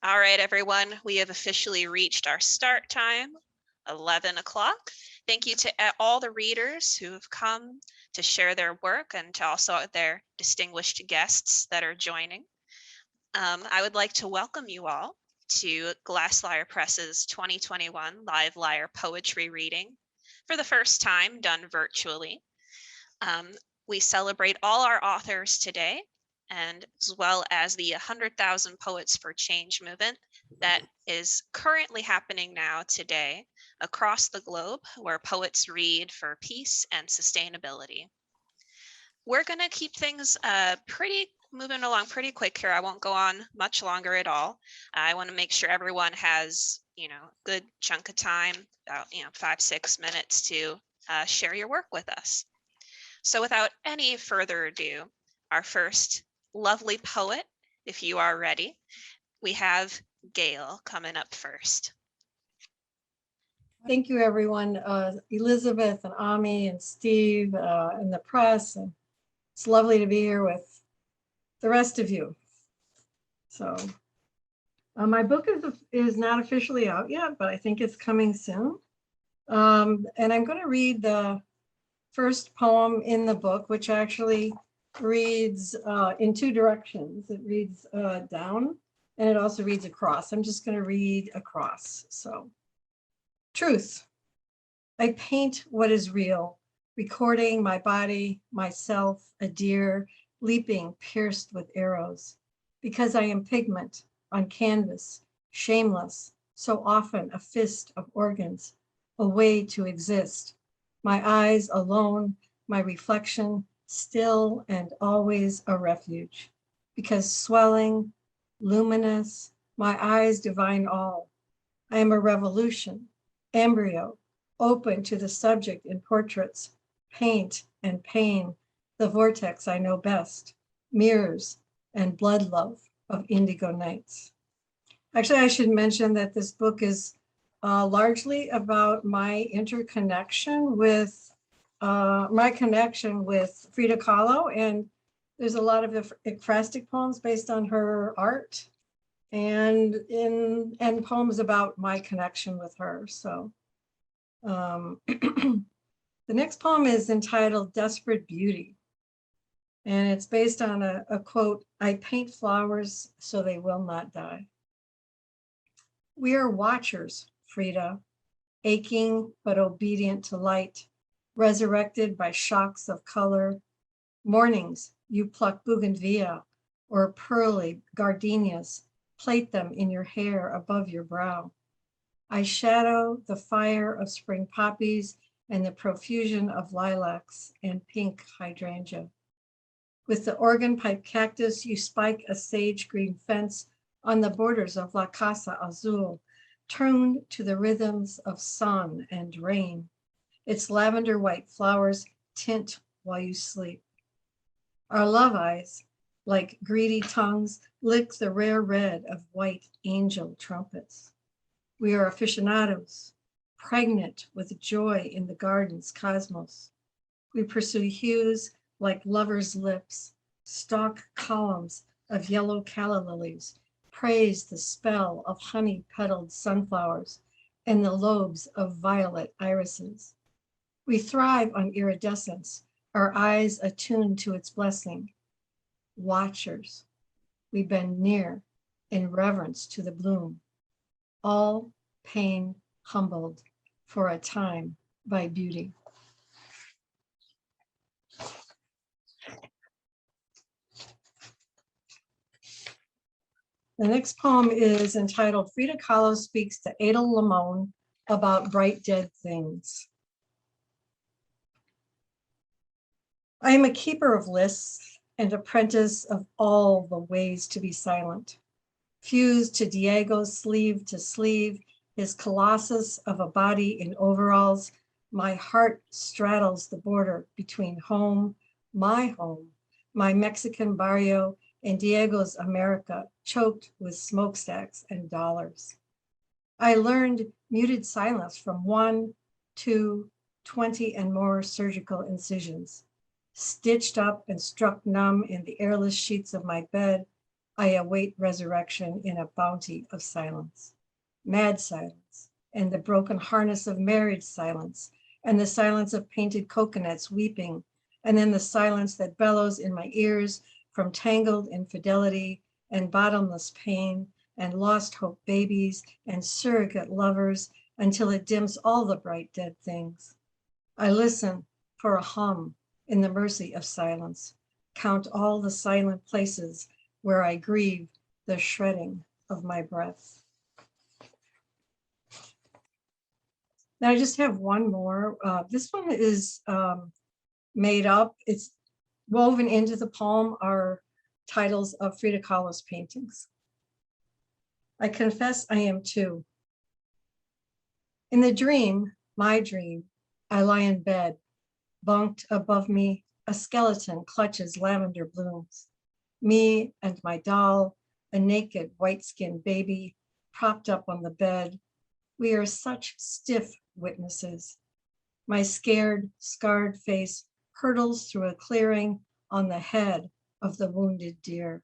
All right, everyone, we have officially reached our start time, 11 o'clock. Thank you to all the readers who have come to share their work and to also their distinguished guests that are joining. I would like to welcome you all to Glass Lyre Press's 2021 Live Lyre Poetry Reading, for the first time done virtually. We celebrate all our authors today, and as well as the 100,000 Poets for Change movement that is currently happening now today across the globe, where poets read for peace and sustainability. We're going to keep things moving along pretty quick here. I won't go on much longer at all. I want to make sure everyone has, good chunk of time, about, 5-6 minutes to share your work with us. So without any further ado, our first lovely poet, if you are ready, we have Gail coming up first. Thank you, everyone. Elizabeth and Ami and Steve and the press. And it's lovely to be here with the rest of you. So my book is not officially out yet, but I think it's coming soon. And I'm going to read the first poem in the book, which actually reads in two directions. It reads down and it also reads across. I'm just going to read across. So, truth. I paint what is real, recording my body, myself, a deer, leaping, pierced with arrows. Because I am pigment on canvas, shameless, so often a fist of organs, a way to exist. My eyes alone, my reflection, still and always a refuge. Because swelling, luminous, my eyes divine all. I am a revolution, embryo, open to the subject in portraits, paint and pain, the vortex I know best, mirrors and blood love of indigo nights. Actually, I should mention that this book is largely about my interconnection with Frida Kahlo, and there's a lot of ekphrastic poems based on her art and poems about my connection with her. So the next poem is entitled Desperate Beauty. And it's based on a quote, I paint flowers so they will not die. We are watchers, Frida, aching but obedient to light, resurrected by shocks of color. Mornings, you pluck bougainvillea or pearly gardenias, plait them in your hair above your brow. I shadow the fire of spring poppies and the profusion of lilacs and pink hydrangea. With the organ pipe cactus, you spike a sage green fence on the borders of La Casa Azul, tuned to the rhythms of sun and rain. Its lavender white flowers tint while you sleep. Our love eyes, like greedy tongues, lick the rare red of white angel trumpets. We are aficionados, pregnant with joy in the garden's cosmos. We pursue hues like lovers' lips, stalk columns of yellow calla lilies, praise the spell of honey-petaled sunflowers and the lobes of violet irises. We thrive on iridescence, our eyes attuned to its blessing. Watchers, we bend near in reverence to the bloom. All pain humbled for a time by beauty. The next poem is entitled Frida Kahlo Speaks to Adel Limon About Bright Dead Things. I am a keeper of lists and apprentice of all the ways to be silent. Fused to Diego's sleeve to sleeve, his colossus of a body in overalls, my heart straddles the border between home, my Mexican barrio, and Diego's America, choked with smokestacks and dollars. I learned muted silence from 1, 2, 20 and more surgical incisions. Stitched up and struck numb in the airless sheets of my bed, I await resurrection in a bounty of silence, mad silence, and the broken harness of marriage silence, and the silence of painted coconuts weeping, and then the silence that bellows in my ears from tangled infidelity and bottomless pain and lost hope babies and surrogate lovers until it dims all the bright dead things. I listen for a hum in the mercy of silence, count all the silent places where I grieve the shredding of my breath. Now I just have one more. This one is made up. It's woven into the poem are titles of Frida Kahlo's paintings. I confess I am too. In the dream, my dream, I lie in bed, bunked above me, a skeleton clutches lavender blooms. Me and my doll, a naked white-skinned baby, propped up on the bed. We are such stiff witnesses. My scared, scarred face hurtles through a clearing on the head of the wounded deer.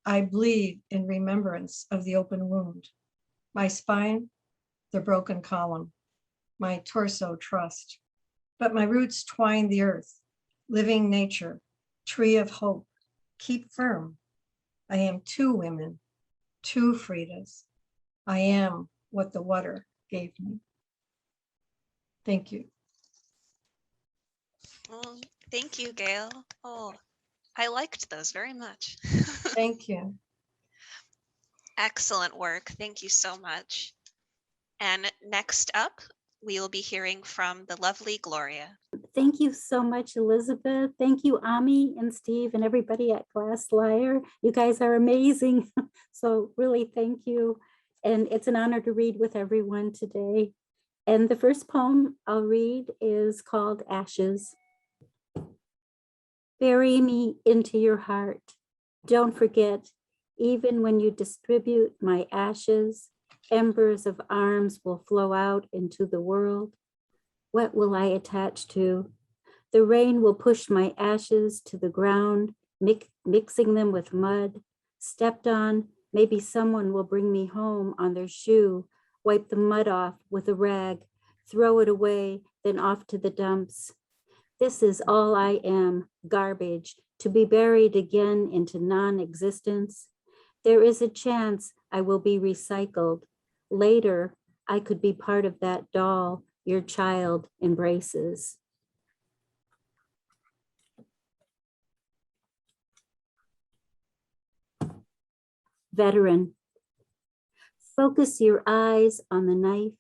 I bleed in remembrance of the open wound. My spine, the broken column. My torso trust. But my roots twine the earth, living nature, tree of hope. Keep firm. I am two women, two Fridas. I am what the water gave me. Thank you. Well, thank you, Gail. Oh, I liked those very much. Thank you. Excellent work. Thank you so much. And next up, we will be hearing from the lovely Gloria. Thank you so much, Elizabeth. Thank you, Ami and Steve and everybody at Glass Lyre. You guys are amazing. So really, thank you. And it's an honor to read with everyone today. And the first poem I'll read is called Ashes. Bury me into your heart. Don't forget, even when you distribute my ashes, embers of arms will flow out into the world. What will I attach to? The rain will push my ashes to the ground, mixing them with mud. Stepped on, maybe someone will bring me home on their shoe, wipe the mud off with a rag, throw it away, then off to the dumps. This is all I am, garbage, to be buried again into non-existence. There is a chance I will be recycled. Later, I could be part of that doll your child embraces. Veteran. Focus your eyes on the knife.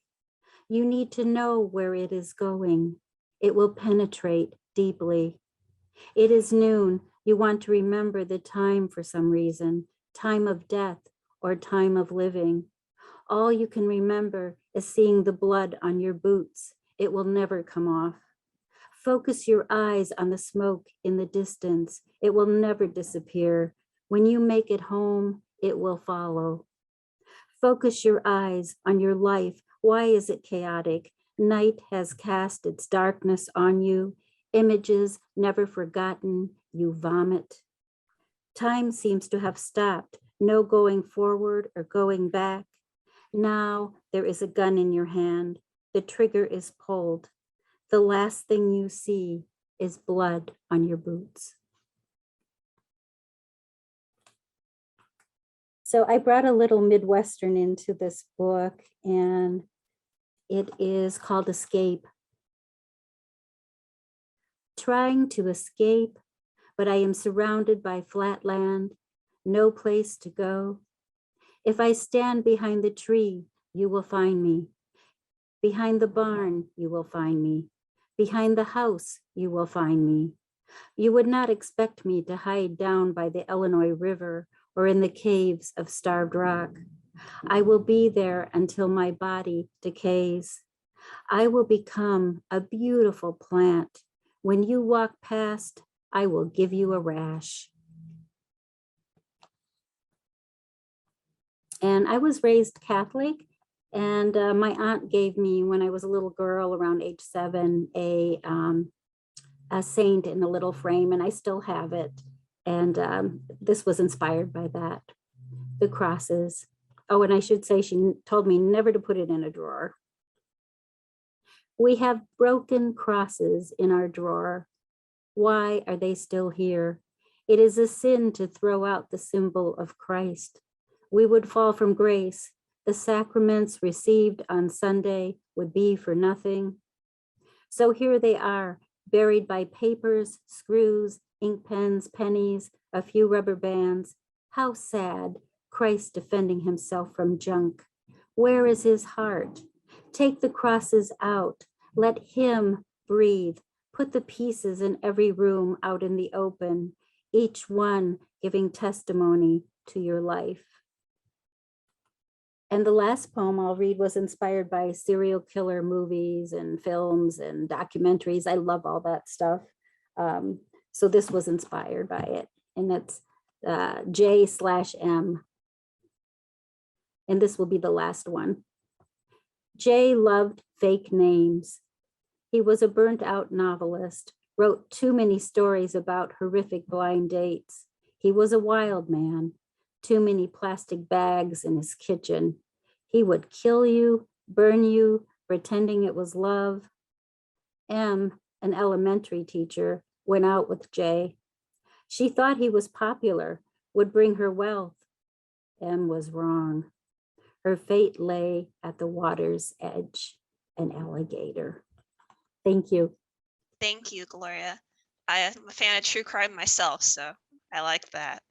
You need to know where it is going. It will penetrate deeply. It is noon. You want to remember the time for some reason, time of death or time of living. All you can remember is seeing the blood on your boots. It will never come off. Focus your eyes on the smoke in the distance. It will never disappear. When you make it home, it will follow. Focus your eyes on your life. Why is it chaotic? Night has cast its darkness on you. Images never forgotten, you vomit. Time seems to have stopped. No going forward or going back. Now there is a gun in your hand. The trigger is pulled. The last thing you see is blood on your boots. So I brought a little Midwestern into this book, and it is called Escape. Trying to escape, but I am surrounded by flat land, no place to go. If I stand behind the tree, you will find me. Behind the barn, you will find me. Behind the house, you will find me. You would not expect me to hide down by the Illinois River or in the caves of Starved Rock. I will be there until my body decays. I will become a beautiful plant. When you walk past, I will give you a rash. And I was raised Catholic, and my aunt gave me, when I was a little girl around age 7, a saint in a little frame, and I still have it. And this was inspired by that. The crosses. Oh, and I should say, she told me never to put it in a drawer. We have broken crosses in our drawer. Why are they still here? It is a sin to throw out the symbol of Christ. We would fall from grace. The sacraments received on Sunday would be for nothing. So here they are, buried by papers, screws, ink pens, pennies, a few rubber bands. How sad, Christ defending himself from junk. Where is his heart? Take the crosses out. Let him breathe. Put the pieces in every room out in the open, each one giving testimony to your life. And the last poem I'll read was inspired by serial killer movies and films and documentaries. I love all that stuff. So this was inspired by it. And it's J/M. And this will be the last one. Jay loved fake names. He was a burnt out novelist, wrote too many stories about horrific blind dates. He was a wild man, too many plastic bags in his kitchen. He would kill you, burn you, pretending it was love. M, an elementary teacher, went out with Jay. She thought he was popular, would bring her wealth. M was wrong. Her fate lay at the water's edge, an alligator. Thank you. Thank you, Gloria. I am a fan of true crime myself, so I like that.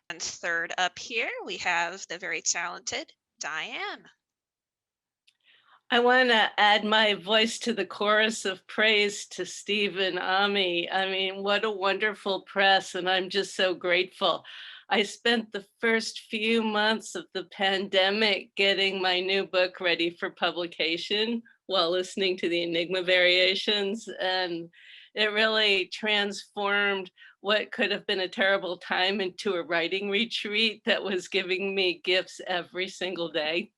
And third up here, we have the very talented Diane. I want to add my voice to the chorus of praise to Steve and Ami. I mean, what a wonderful press, and I'm just so grateful. I spent the first few months of the pandemic getting my new book ready for publication while listening to the Enigma Variations, and it really transformed what could have been a terrible time into a writing retreat that was giving me gifts every single day.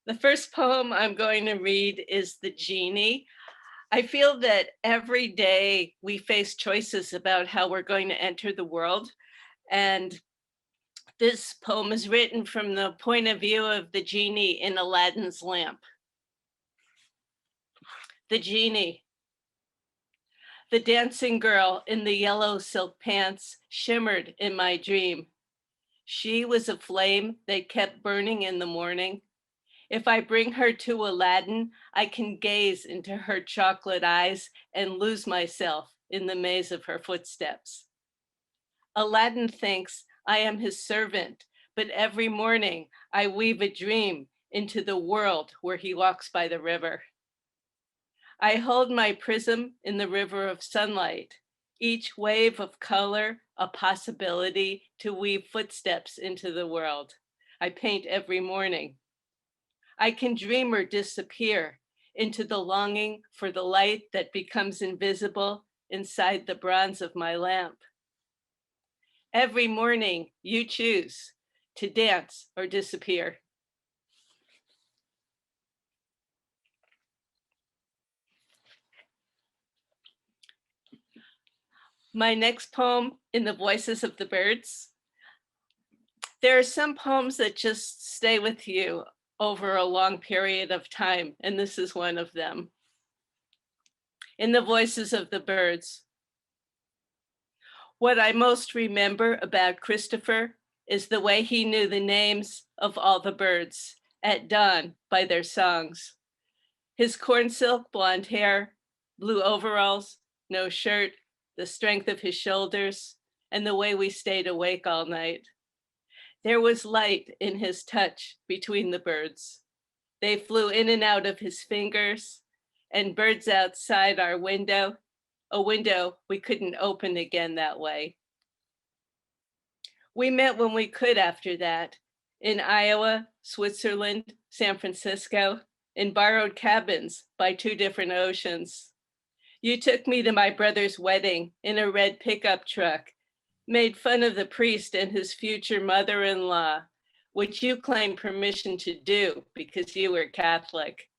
The first poem I'm going to read is The Genie. I feel that every day we face choices about how we're going to enter the world. And this poem is written from the point of view of the genie in Aladdin's lamp. The genie. The dancing girl in the yellow silk pants shimmered in my dream. She was a flame that kept burning in the morning. If I bring her to Aladdin, I can gaze into her chocolate eyes and lose myself in the maze of her footsteps. Aladdin thinks I am his servant, but every morning I weave a dream into the world where he walks by the river. I hold my prism in the river of sunlight, each wave of color a possibility to weave footsteps into the world. I paint every morning. I can dream or disappear into the longing for the light that becomes invisible inside the bronze of my lamp. Every morning you choose to dance or disappear. My next poem, In the Voices of the Birds. There are some poems that just stay with you over a long period of time, and this is one of them. In the Voices of the Birds. What I most remember about Christopher is the way he knew the names of all the birds at dawn by their songs. His corn silk blonde hair, blue overalls, no shirt, the strength of his shoulders, and the way we stayed awake all night. There was light in his touch between the birds. They flew in and out of his fingers, and birds outside our window, a window we couldn't open again that way. We met when we could after that, in Iowa, Switzerland, San Francisco, in borrowed cabins by two different oceans. You took me to my brother's wedding in a red pickup truck, made fun of the priest and his future mother-in-law, which you claimed permission to do because you were Catholic.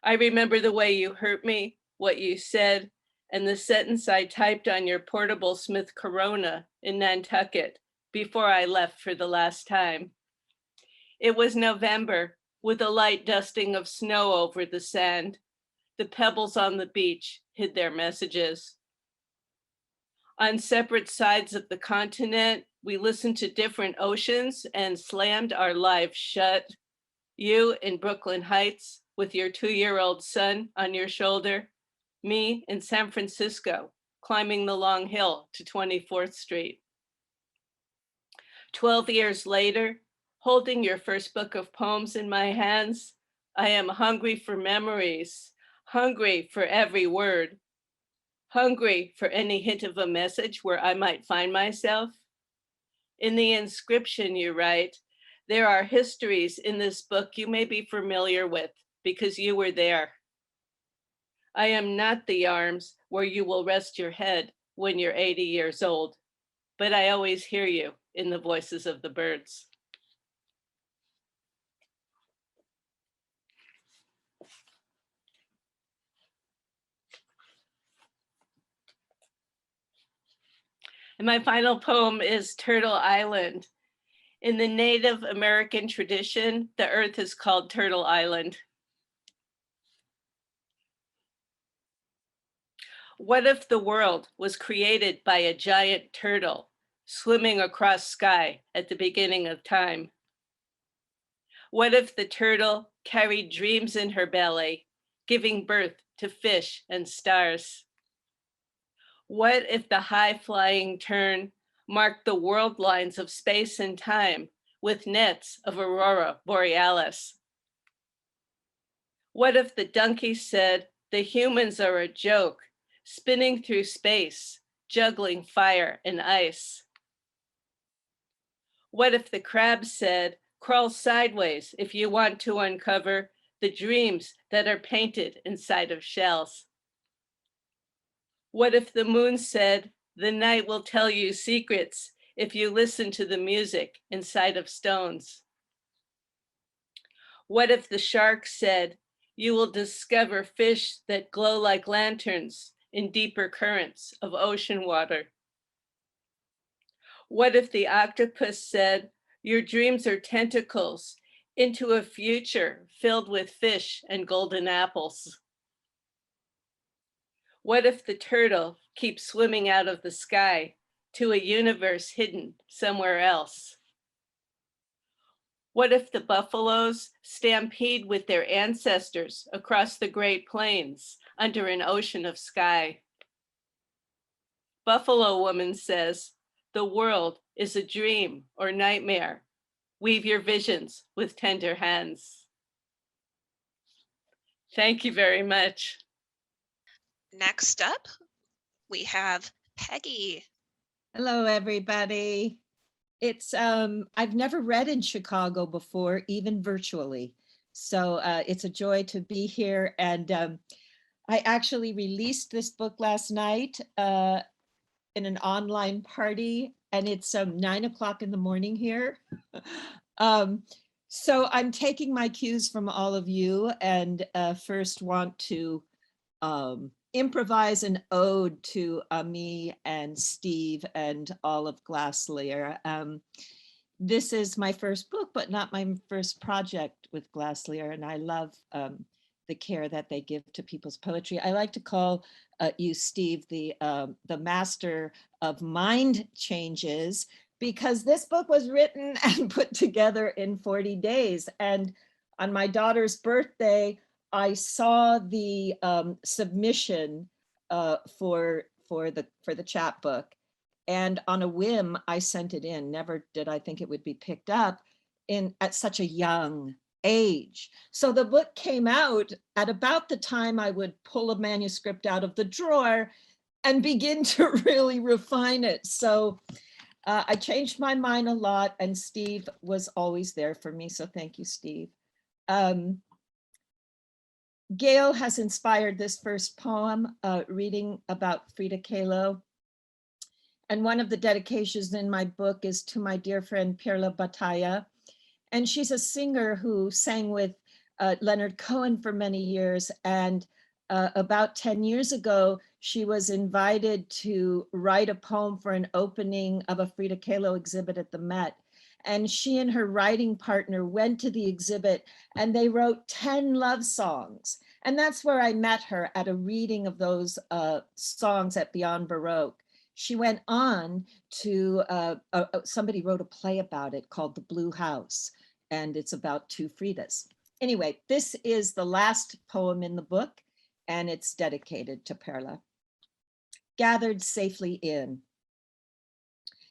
I remember the way you hurt me, what you said, and the sentence I typed on your portable Smith Corona in Nantucket before I left for the last time. It was November, with a light dusting of snow over the sand. The pebbles on the beach hid their messages. On separate sides of the continent, we listened to different oceans and slammed our lives shut. You in Brooklyn Heights with your 2-year-old son on your shoulder. Me in San Francisco, climbing the long hill to 24th Street. 12 years later, holding your first book of poems in my hands, I am hungry for memories, hungry for every word, hungry for any hint of a message where I might find myself. In the inscription you write, there are histories in this book you may be familiar with because you were there. I am not the arms where you will rest your head when you're 80 years old, but I always hear you in the voices of the birds. And my final poem is Turtle Island. In the Native American tradition, the earth is called Turtle Island. What if the world was created by a giant turtle swimming across sky at the beginning of time? What if the turtle carried dreams in her belly, giving birth to fish and stars? What if the high-flying tern marked the world lines of space and time with nets of aurora borealis? What if the donkey said the humans are a joke, spinning through space, juggling fire and ice? What if the crab said, crawl sideways if you want to uncover the dreams that are painted inside of shells? What if the moon said, the night will tell you secrets if you listen to the music inside of stones? What if the shark said, you will discover fish that glow like lanterns in deeper currents of ocean water? What if the octopus said, your dreams are tentacles into a future filled with fish and golden apples? What if the turtle keeps swimming out of the sky to a universe hidden somewhere else? What if the buffaloes stampede with their ancestors across the Great Plains under an ocean of sky? Buffalo Woman says, the world is a dream or nightmare. Weave your visions with tender hands. Thank you very much. Next up, we have Peggy. Hello, everybody. It's I've never read in Chicago before, even virtually. So it's a joy to be here. And I actually released this book last night in an online party, and it's 9 o'clock in the morning here. So I'm taking my cues from all of you, and first want to improvise an ode to me and Steve and all of Lyre. This is my first book, but not my first project with Lyre, and I love the care that they give to people's poetry. I like to call you, Steve, the master of mind changes, because this book was written and put together in 40 days. And on my daughter's birthday, I saw the submission for the chapbook, and on a whim, I sent it in. Never did I think it would be picked up at such a young age. So the book came out at about the time I would pull a manuscript out of the drawer and begin to really refine it. So I changed my mind a lot, and Steve was always there for me. So thank you, Steve. Gail has inspired this first poem, reading about Frida Kahlo. And one of the dedications in my book is to my dear friend Perla Bataya. And she's a singer who sang with Leonard Cohen for many years, and about 10 years ago, she was invited to write a poem for an opening of a Frida Kahlo exhibit at the Met. And she and her writing partner went to the exhibit and they wrote 10 love songs. And that's where I met her, at a reading of those songs at Beyond Baroque. She went on to, somebody wrote a play about it called The Blue House, and it's about two Fridas. Anyway, this is the last poem in the book, and it's dedicated to Perla. Gathered Safely In.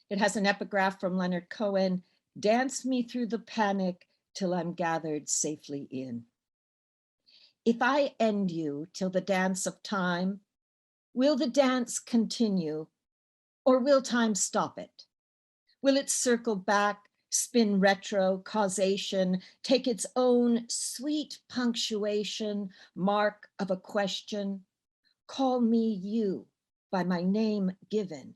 It has an epigraph from Leonard Cohen: dance me through the panic till I'm gathered safely in. If I end you till the dance of time, will the dance continue, or will time stop it? Will it circle back, spin retro, causation, take its own sweet punctuation, mark of a question? Call me you by my name given.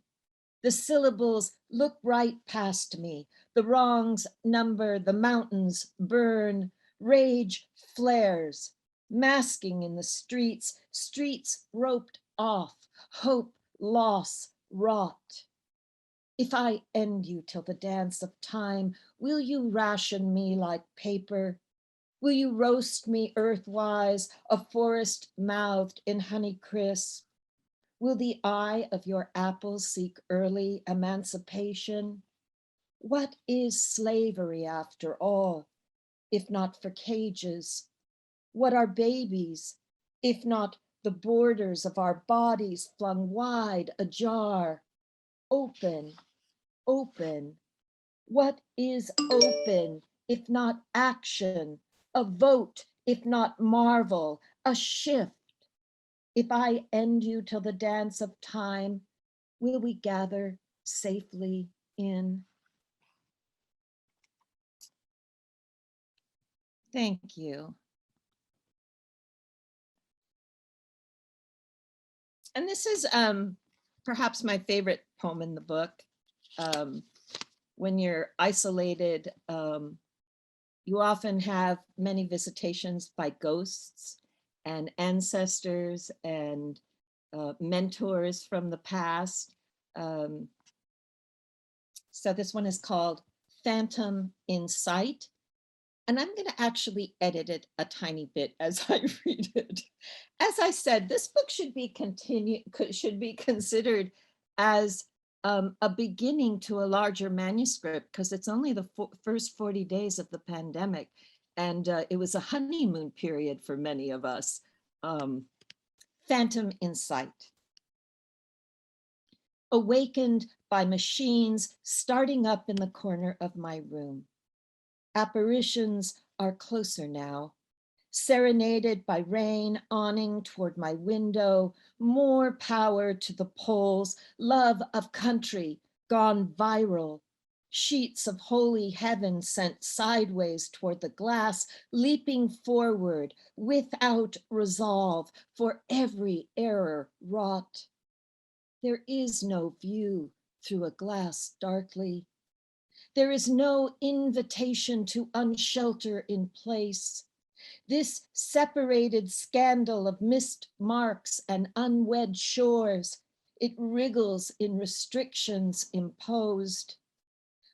The syllables look right past me, the wrongs number, the mountains burn, rage flares, masking in the streets, streets roped off, hope, loss, rot. If I end you till the dance of time, will you ration me like paper? Will you roast me earthwise, a forest mouthed in honey crisp? Will the eye of your apple seek early emancipation? What is slavery after all, if not for cages? What are babies, if not the borders of our bodies flung wide ajar? Open, open. What is open, if not action? A vote, if not marvel, a shift. If I end you till the dance of time, will we gather safely in? Thank you. And this is perhaps my favorite poem in the book. When you're isolated, you often have many visitations by ghosts and ancestors and mentors from the past. So this one is called Phantom in Sight. And I'm going to actually edit it a tiny bit as I read it. As I said, this book should be considered as a beginning to a larger manuscript, because it's only the first 40 days of the pandemic. And it was a honeymoon period for many of us. Phantom in Sight. Awakened by machines starting up in the corner of my room. Apparitions are closer now, serenaded by rain awning toward my window, more power to the poles, love of country gone viral, sheets of holy heaven sent sideways toward the glass, leaping forward without resolve for every error wrought. There is no view through a glass darkly. There is no invitation to unshelter in place. This separated scandal of missed marks and unwed shores, it wriggles in restrictions imposed.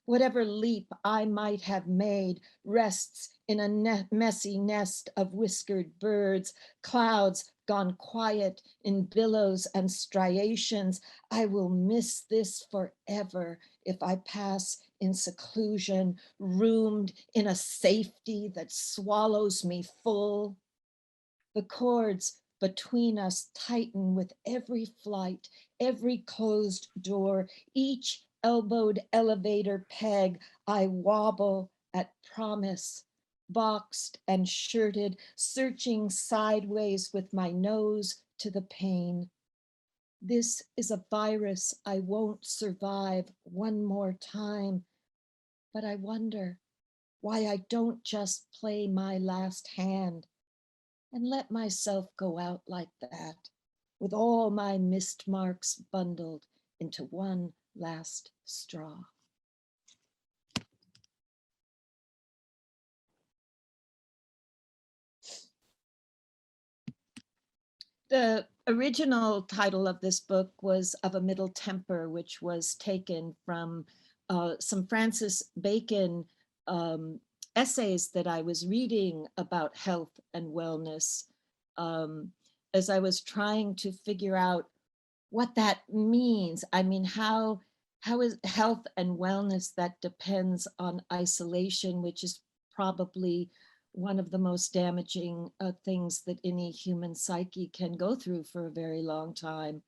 Whatever leap I might have made rests in a messy nest of whiskered birds, clouds gone quiet in billows and striations. I will miss this forever if I pass in seclusion, roomed in a safety that swallows me full. The cords between us tighten with every flight, every closed door, each elbowed elevator peg. I wobble at promise, boxed and shirted, searching sideways with my nose to the pain. This is a virus I won't survive one more time, but I wonder why I don't just play my last hand and let myself go out like that, with all my missed marks bundled into one last straw. The original title of this book was Of a Middle Temper, which was taken from some Francis Bacon essays that I was reading about health and wellness, as I was trying to figure out what that means. I mean, how is health and wellness that depends on isolation, which is probably one of the most damaging things that any human psyche can go through for a very long time.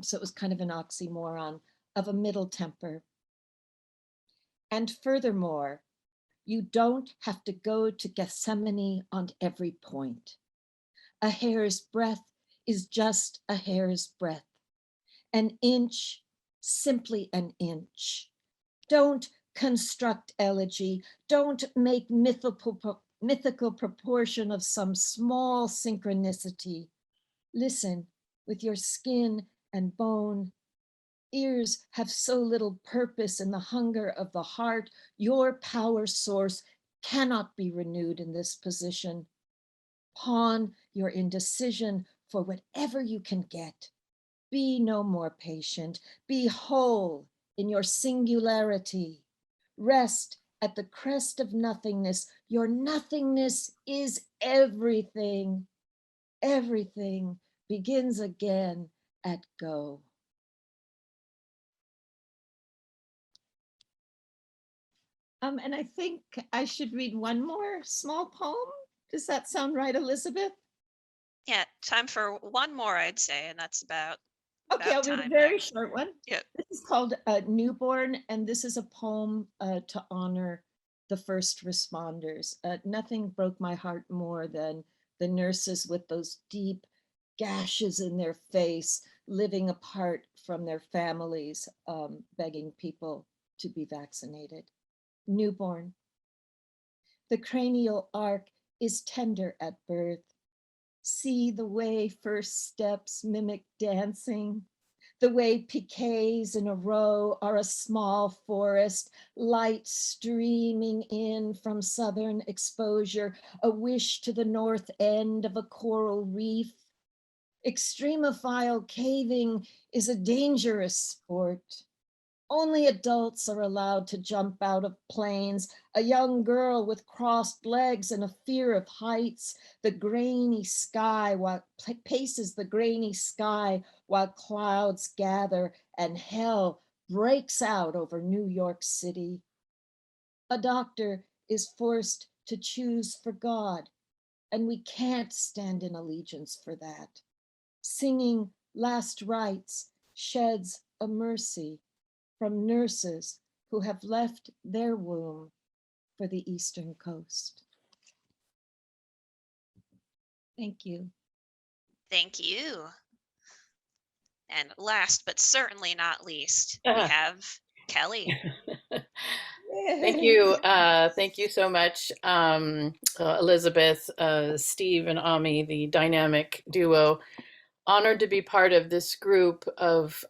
So it was kind of an oxymoron of a middle temper. And furthermore, you don't have to go to Gethsemane on every point. A hair's breadth is just a hair's breadth. An inch, simply an inch. Don't construct elegy. Don't make mythical proportion of some small synchronicity. Listen with your skin and bone. Ears have so little purpose in the hunger of the heart. Your power source cannot be renewed in this position. Pawn your indecision for whatever you can get. Be no more patient. Be whole in your singularity. Rest at the crest of nothingness. Your nothingness is everything. Everything begins again at go. And I think I should read one more small poem. Does that sound right, Elizabeth? Yeah, time for one more, I'd say, and that's about Okay, I'll read a time very there. short one. Yep. This is called Newborn, and this is a poem to honor the first responders. Nothing broke my heart more than the nurses with those deep gashes in their face, living apart from their families, begging people to be vaccinated. Newborn. The cranial arc is tender at birth. See the way first steps mimic dancing, the way piquets in a row are a small forest, light streaming in from southern exposure, a wish to the north end of a coral reef. Extremophile caving is a dangerous sport. Only adults are allowed to jump out of planes. A young girl with crossed legs and a fear of heights, the grainy sky, while paces the grainy sky while clouds gather and hell breaks out over New York City. A doctor is forced to choose for God, and we can't stand in allegiance for that. Singing last rites sheds a mercy from nurses who have left their womb for the Eastern Coast. Thank you. Thank you. And last but certainly not least, we have Kelly. Thank you. Thank you so much, Elizabeth, Steve, and Ami, the dynamic duo. Honored to be part of this group of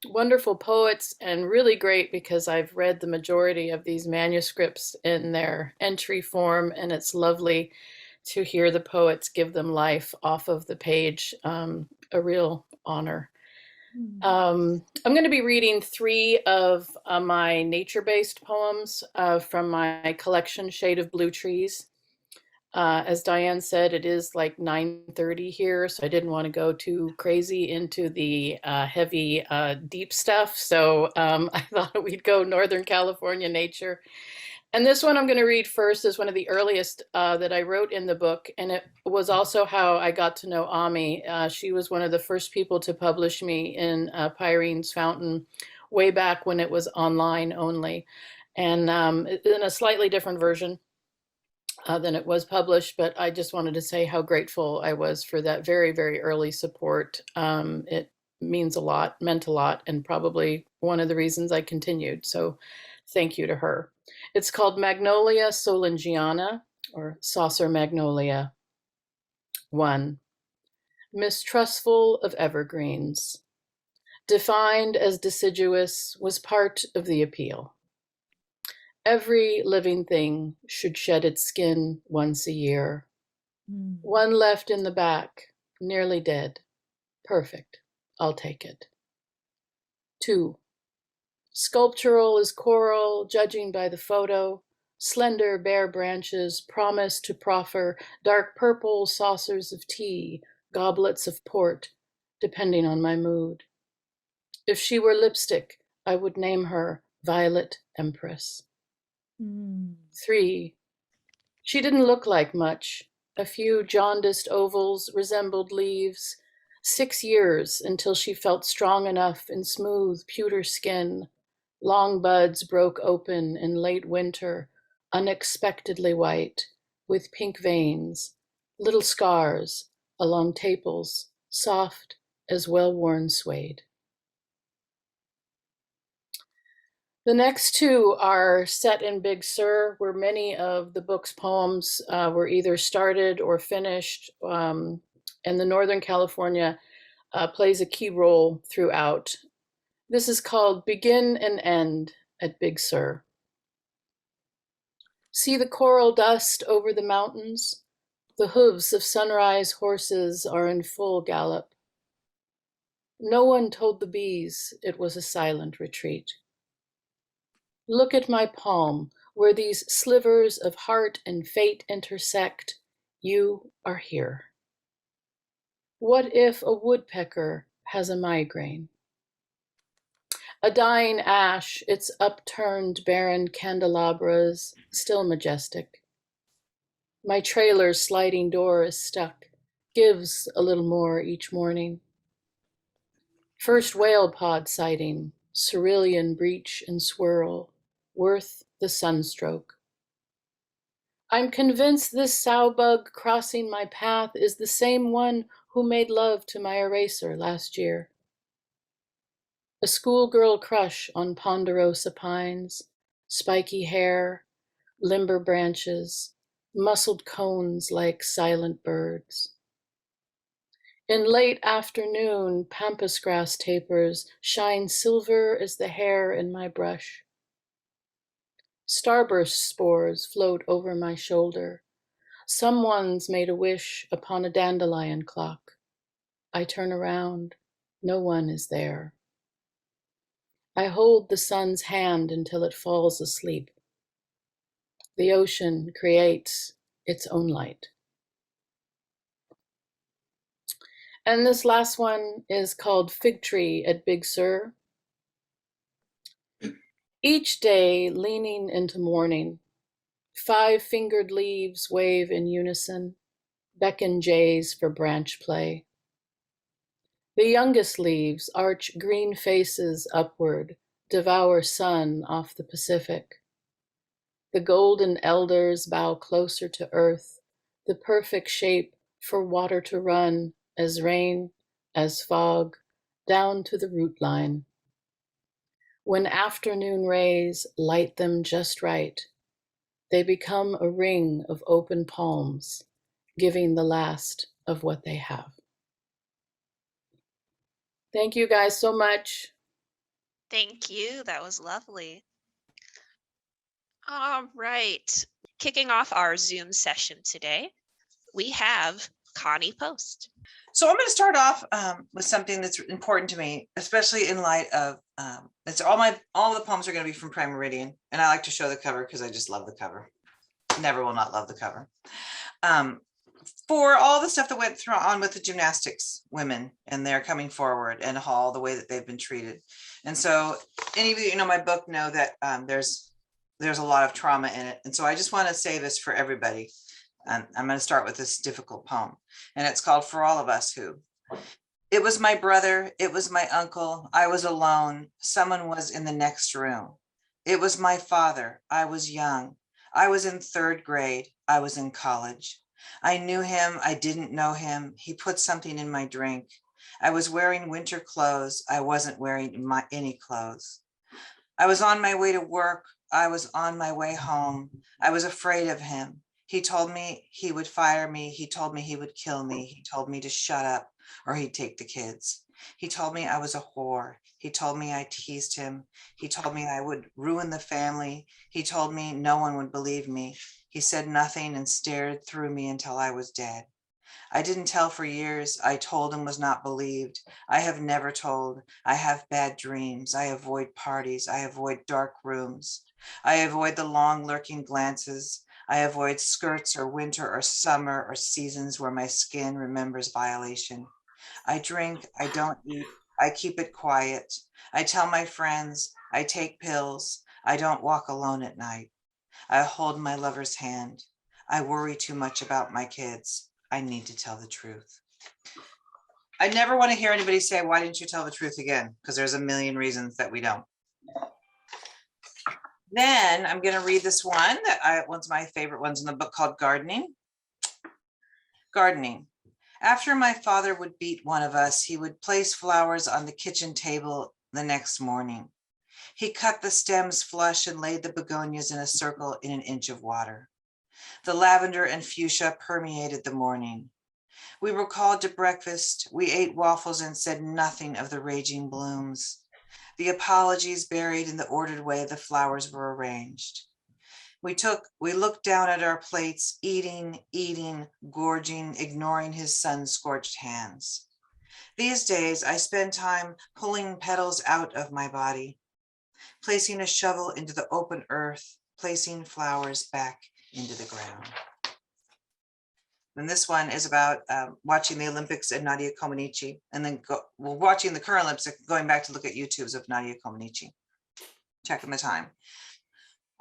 wonderful poets, and really great because I've read the majority of these manuscripts in their entry form, and it's lovely to hear the poets give them life off of the page. A real honor. I'm going to be reading 3 of my nature-based poems from my collection, Shade of Blue Trees. As Diane said, it is like 9:30 here, so I didn't want to go too crazy into the heavy, deep stuff. So I thought we'd go Northern California nature. And this one I'm going to read first is one of the earliest that I wrote in the book. And it was also how I got to know Ami. She was one of the first people to publish me in Pyrene's Fountain way back when it was online only. And in a slightly different version than it was published, but I just wanted to say how grateful I was for that very, very early support. It means a lot, meant a lot, and probably one of the reasons I continued. So thank you to her. It's called Magnolia Solangiana, or Saucer Magnolia. 1. Mistrustful of evergreens. Defined as deciduous was part of the appeal. Every living thing should shed its skin once a year. One left in the back, nearly dead. Perfect. I'll take it. 2. Sculptural is coral, judging by the photo. Slender, bare branches promise to proffer dark purple saucers of tea, goblets of port, depending on my mood. If she were lipstick, I would name her Violet Empress. 3. She didn't look like much. A few jaundiced ovals resembled leaves. 6 years until she felt strong enough in smooth pewter skin. Long buds broke open in late winter, unexpectedly white, with pink veins, little scars along tepals, soft as well-worn suede. The next 2 are set in Big Sur, where many of the book's poems were either started or finished, and the Northern California plays a key role throughout. This is called Begin and End at Big Sur. See the coral dust over the mountains? The hooves of sunrise horses are in full gallop. No one told the bees it was a silent retreat. Look at my palm, where these slivers of heart and fate intersect. You are here. What if a woodpecker has a migraine? A dying ash, its upturned barren candelabras, still majestic. My trailer's sliding door is stuck, gives a little more each morning. First whale pod sighting, cerulean breach and swirl, worth the sunstroke. I'm convinced this sowbug crossing my path is the same one who made love to my eraser last year. A schoolgirl crush on ponderosa pines, spiky hair, limber branches, muscled cones like silent birds. In late afternoon, pampas grass tapers shine silver as the hair in my brush. Starburst spores float over my shoulder. Someone's made a wish upon a dandelion clock. I turn around. No one is there. I hold the sun's hand until it falls asleep. The ocean creates its own light. And this last one is called Fig Tree at Big Sur. Each day leaning into morning, 5-fingered leaves wave in unison, beckon jays for branch play. The youngest leaves arch green faces upward, devour sun off the Pacific. The golden elders bow closer to earth, the perfect shape for water to run as rain, as fog, down to the root line. When afternoon rays light them just right, they become a ring of open palms, giving the last of what they have. Thank you guys so much. Thank you. That was lovely. All right. Kicking off our Zoom session today, we have Connie Post. So I'm going to start off with something that's important to me, especially in light of it's all the poems are going to be from Prime Meridian, and I like to show the cover because I just love the cover. Never will not love the cover. For all the stuff that went on with the gymnastics women and they're coming forward and all the way that they've been treated. And so any of you know my book know that there's a lot of trauma in it. And so I just want to say this for everybody. I'm going to start with this difficult poem, and it's called For All of Us Who. It was my brother. It was my uncle. I was alone. Someone was in the next room. It was my father. I was young. I was in 3rd grade. I was in college. I knew him. I didn't know him. He put something in my drink. I was wearing winter clothes. I wasn't wearing any clothes. I was on my way to work. I was on my way home. I was afraid of him. He told me he would fire me. He told me he would kill me. He told me to shut up or he'd take the kids. He told me I was a whore. He told me I teased him. He told me I would ruin the family. He told me no one would believe me. He said nothing and stared through me until I was dead. I didn't tell for years. I told and was not believed. I have never told. I have bad dreams. I avoid parties. I avoid dark rooms. I avoid the long lurking glances. I avoid skirts or winter or summer or seasons where my skin remembers violation. I drink. I don't eat. I keep it quiet. I tell my friends. I take pills. I don't walk alone at night. I hold my lover's hand. I worry too much about my kids. I need to tell the truth. I never want to hear anybody say, why didn't you tell the truth again? Because there's a million reasons that we don't. Then I'm going to read this one one's my favorite ones in the book called Gardening. Gardening. After my father would beat one of us, he would place flowers on the kitchen table the next morning. He cut the stems flush and laid the begonias in a circle in an inch of water. The lavender and fuchsia permeated the morning. We were called to breakfast. We ate waffles and said nothing of the raging blooms. The apologies buried in the ordered way the flowers were arranged. We looked down at our plates, eating, gorging, ignoring his sun-scorched hands. These days, I spend time pulling petals out of my body, placing a shovel into the open earth, placing flowers back into the ground. And this one is about watching the Olympics and Nadia Comaneci, and then watching the current Olympics, going back to look at YouTubes of Nadia Comaneci, checking the time.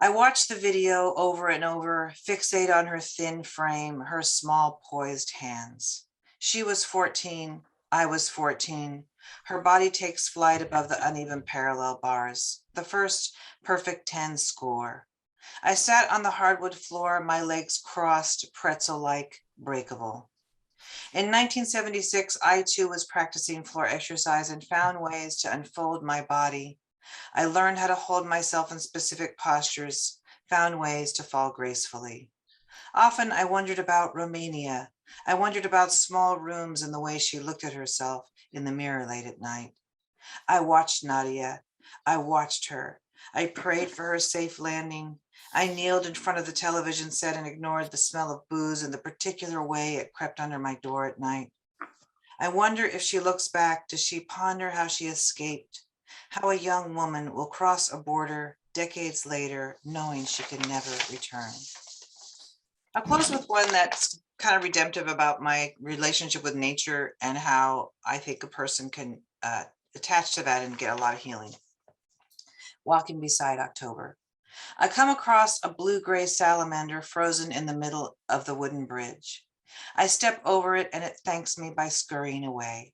I watched the video over and over, fixate on her thin frame, her small poised hands. She was 14, I was 14. Her body takes flight above the uneven parallel bars, the first perfect 10 score. I sat on the hardwood floor, my legs crossed, pretzel-like, breakable. In 1976, I too was practicing floor exercise and found ways to unfold my body. I learned how to hold myself in specific postures, found ways to fall gracefully. Often I wondered about Romania. I wondered about small rooms and the way she looked at herself in the mirror late at night. I watched Nadia. I watched her. I prayed for her safe landing. I kneeled in front of the television set and ignored the smell of booze and the particular way it crept under my door at night. I wonder if she looks back, does she ponder how she escaped, how a young woman will cross a border decades later, knowing she can never return. I'll close with one that's kind of redemptive about my relationship with nature and how I think a person can attach to that and get a lot of healing. Walking beside October. I come across a blue-gray salamander frozen in the middle of the wooden bridge. I step over it and it thanks me by scurrying away.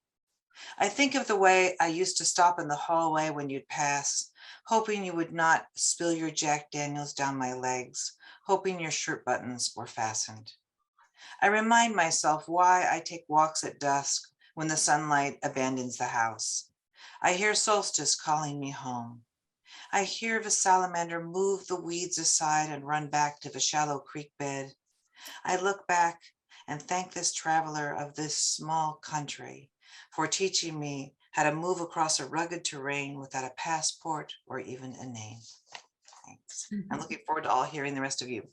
I think of the way I used to stop in the hallway when you'd pass, hoping you would not spill your Jack Daniels down my legs, hoping your shirt buttons were fastened. I remind myself why I take walks at dusk when the sunlight abandons the house. I hear solstice calling me home. I hear the salamander move the weeds aside and run back to the shallow creek bed. I look back and thank this traveler of this small country for teaching me how to move across a rugged terrain without a passport or even a name. Thanks. I'm looking forward to all hearing the rest of you.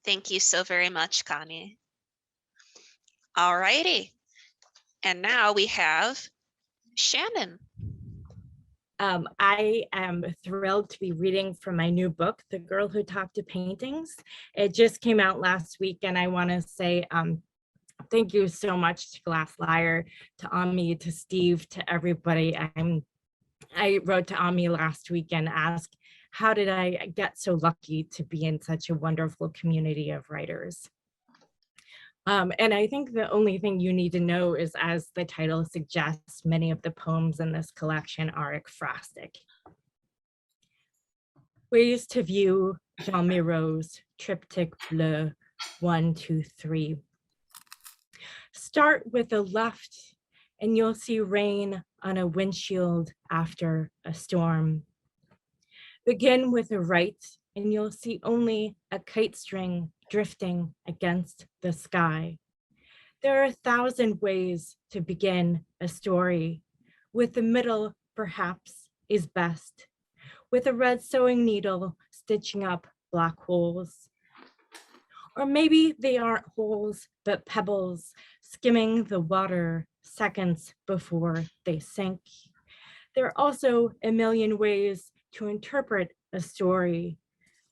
Thank you so very much, Connie. All righty. And now we have Shannon. I am thrilled to be reading from my new book, The Girl Who Talked to Paintings. It just came out last week, and I want to say thank you so much to Glass Lyre, to Ami, to Steve, to everybody. I wrote to Ami last week and asked, how did I get so lucky to be in such a wonderful community of writers? And I think the only thing you need to know is, as the title suggests, many of the poems in this collection are ekphrastic. Ways to View Jean Miro's Triptych Bleu 1, 2, 3. Start with the left and you'll see rain on a windshield after a storm. Begin with the right and you'll see only a kite string drifting against the sky. There are 1,000 ways to begin a story. With the middle, perhaps, is best. With a red sewing needle stitching up black holes. Or maybe they aren't holes, but pebbles skimming the water seconds before they sink. There are also a million ways to interpret a story.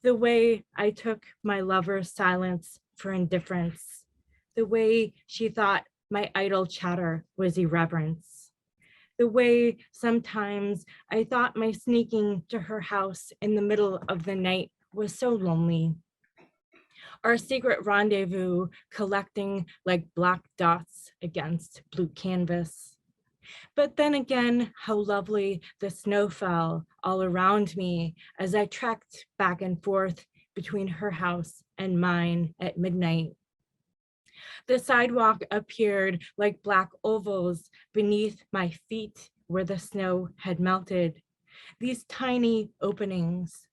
The way I took my lover's silence for indifference. The way she thought my idle chatter was irreverence. The way sometimes I thought my sneaking to her house in the middle of the night was so lonely. Our secret rendezvous collecting like black dots against blue canvas. But then again, how lovely the snow fell all around me as I trekked back and forth between her house and mine at midnight. The sidewalk appeared like black ovals beneath my feet where the snow had melted. These tiny openings.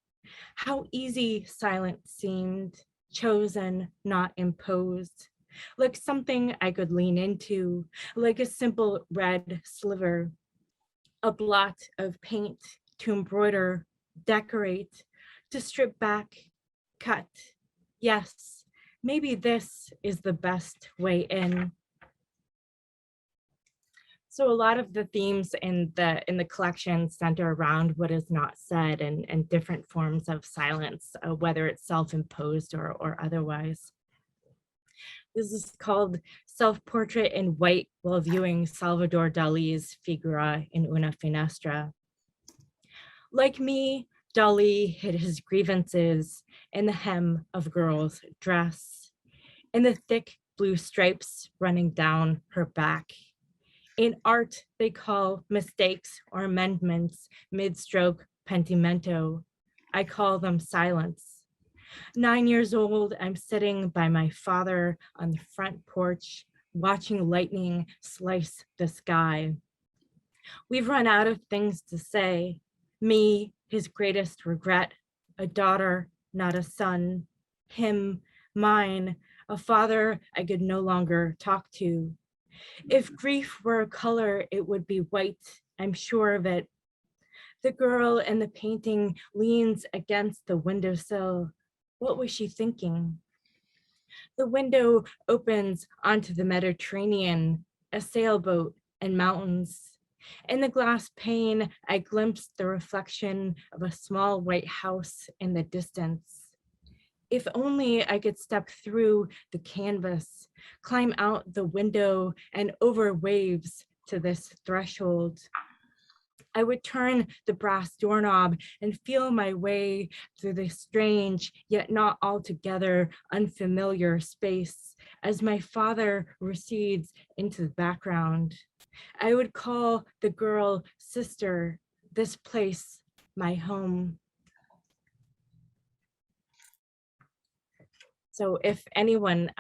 How easy silence seemed, chosen, not imposed. Like something I could lean into, like a simple red sliver, a blot of paint to embroider, decorate, to strip back, cut. Yes, maybe this is the best way in. So a lot of the themes in the collection center around what is not said and different forms of silence, whether it's self-imposed or otherwise. This is called Self-Portrait in White while viewing Salvador Dali's Figura in una Finestra. Like me, Dali hid his grievances in the hem of a girl's dress, in the thick blue stripes running down her back. In art, they call mistakes or amendments mid-stroke pentimento. I call them silence. 9 years old, I'm sitting by my father on the front porch, watching lightning slice the sky. We've run out of things to say. Me, his greatest regret, a daughter, not a son. Him, mine, a father I could no longer talk to. If grief were a color, it would be white, I'm sure of it. The girl in the painting leans against the windowsill. What was she thinking? The window opens onto the Mediterranean, a sailboat and mountains. In the glass pane, I glimpsed the reflection of a small white house in the distance. If only I could step through the canvas, climb out the window and over waves to this threshold. I would turn the brass doorknob and feel my way through the strange, yet not altogether unfamiliar space as my father recedes into the background. I would call the girl sister, this place, my home. So if anyone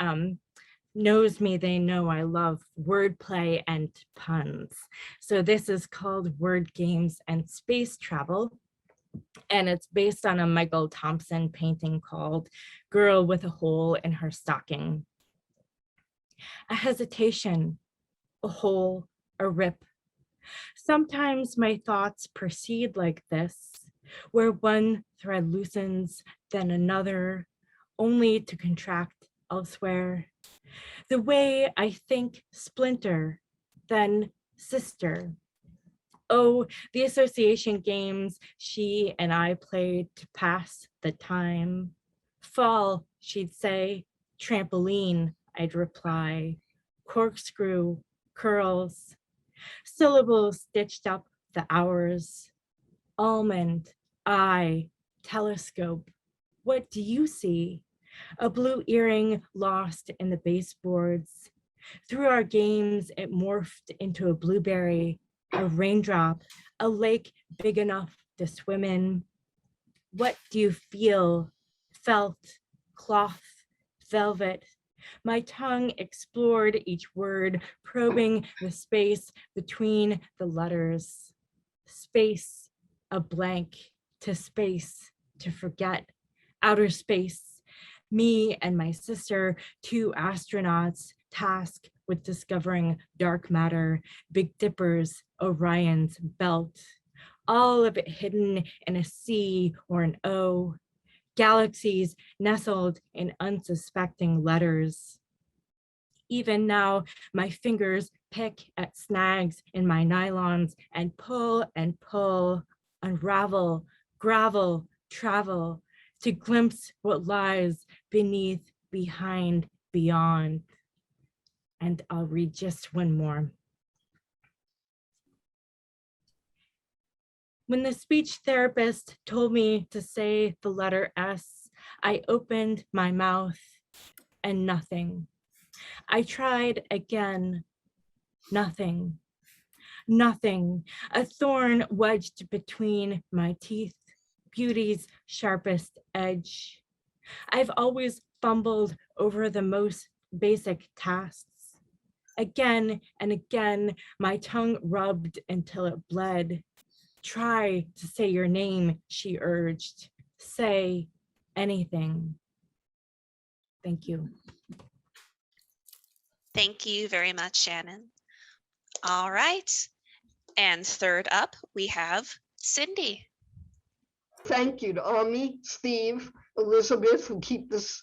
knows me, they know I love wordplay and puns. So this is called Word Games and Space Travel. And it's based on a Michael Thompson painting called Girl with a Hole in Her Stocking. A hesitation, a hole, a rip. Sometimes my thoughts proceed like this, where one thread loosens, then another, only to contract elsewhere. The way I think splinter, then sister. Oh, the association games she and I played to pass the time. Fall, she'd say. Trampoline, I'd reply. Corkscrew, curls. Syllables stitched up the hours. Almond, eye, telescope. What do you see? A blue earring lost in the baseboards. Through our games, it morphed into a blueberry, a raindrop, a lake big enough to swim in. What do you feel? Felt, cloth, velvet. My tongue explored each word, probing the space between the letters. Space, a blank, to space, to forget, outer space. Me and my sister, two astronauts tasked with discovering dark matter, Big Dipper's, Orion's belt, all of it hidden in a C or an O. galaxies nestled in unsuspecting letters. Even now, my fingers pick at snags in my nylons and pull, unravel, gravel, travel, to glimpse what lies beneath, behind, beyond. And I'll read just one more. When the speech therapist told me to say the letter S, I opened my mouth and nothing. I tried again, nothing, nothing, a thorn wedged between my teeth, beauty's sharpest edge. I've always fumbled over the most basic tasks. Again and again, my tongue rubbed until it bled. Try to say your name, she urged. Say anything. Thank you. Thank you very much, Shannon. All right. And third up, we have Cindy. Thank you to Ami, Steve, Elizabeth, who keep this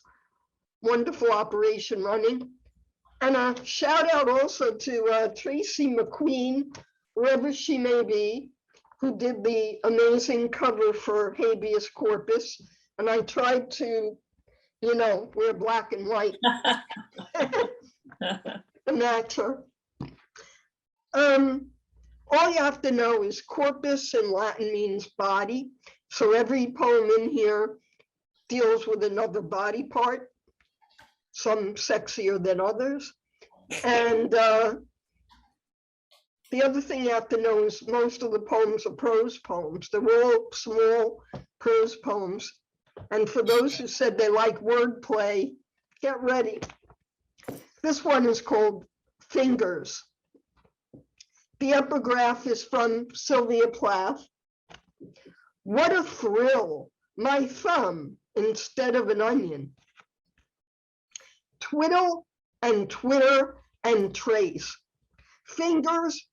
wonderful operation running. And a shout out also to Tracy McQueen, wherever she may be, who did the amazing cover for Habeas Corpus. And I tried to, wear black and white and match her. All you have to know is corpus in Latin means body. So every poem in here deals with another body part, some sexier than others. And the other thing you have to know is most of the poems are prose poems. They're all small prose poems. And for those who said they like wordplay, get ready. This one is called Fingers. The epigraph is from Sylvia Plath. What a thrill, my thumb instead of an onion. Twiddle and twitter and trace. Fingers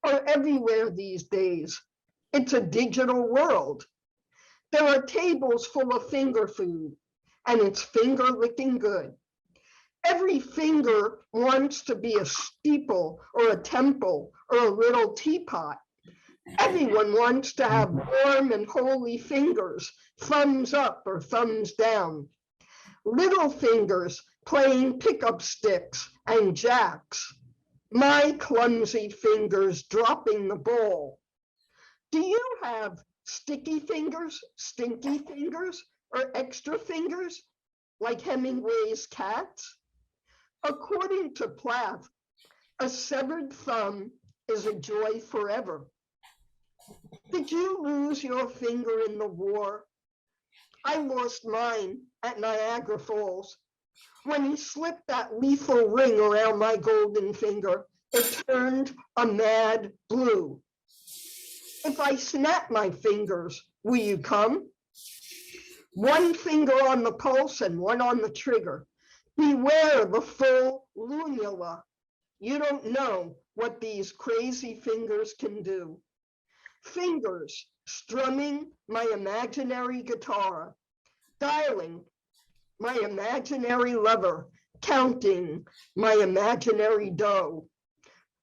are everywhere these days. It's a digital world. There are tables full of finger food, and it's finger licking good. Every finger wants to be a steeple or a temple or a little teapot. Everyone wants to have warm and holy fingers, thumbs up or thumbs down. Little fingers playing pickup sticks and jacks. My clumsy fingers dropping the ball. Do you have sticky fingers, stinky fingers, or extra fingers like Hemingway's cats? According to Plath, a severed thumb is a joy forever. Did you lose your finger in the war? I lost mine at Niagara Falls. When he slipped that lethal ring around my golden finger, it turned a mad blue. If I snap my fingers, will you come? One finger on the pulse and one on the trigger. Beware the full lunula. You don't know what these crazy fingers can do. Fingers strumming my imaginary guitar, dialing my imaginary lover, counting my imaginary dough.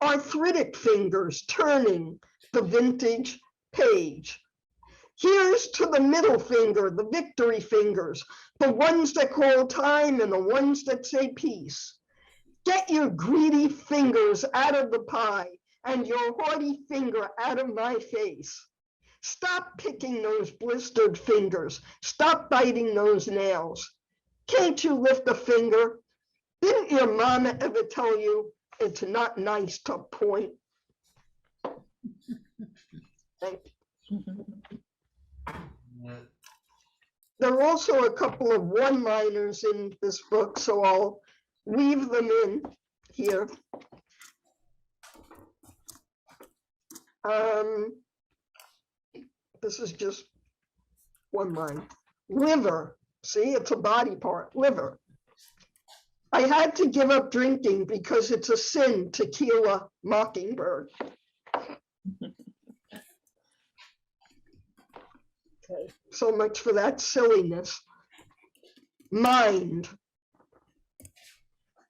Arthritic fingers turning the vintage page. Here's to the middle finger, the victory fingers, the ones that call time and the ones that say peace. Get your greedy fingers out of the pie and your haughty finger out of my face. Stop picking those blistered fingers. Stop biting those nails. Can't you lift a finger? Didn't your mama ever tell you it's not nice to point? Thank you. There are also a couple of one-liners in this book, so I'll weave them in here. This is just one line. Liver, see, it's a body part, liver. I had to give up drinking because it's a sin to kill a mockingbird. Okay, so much for that silliness. Mind.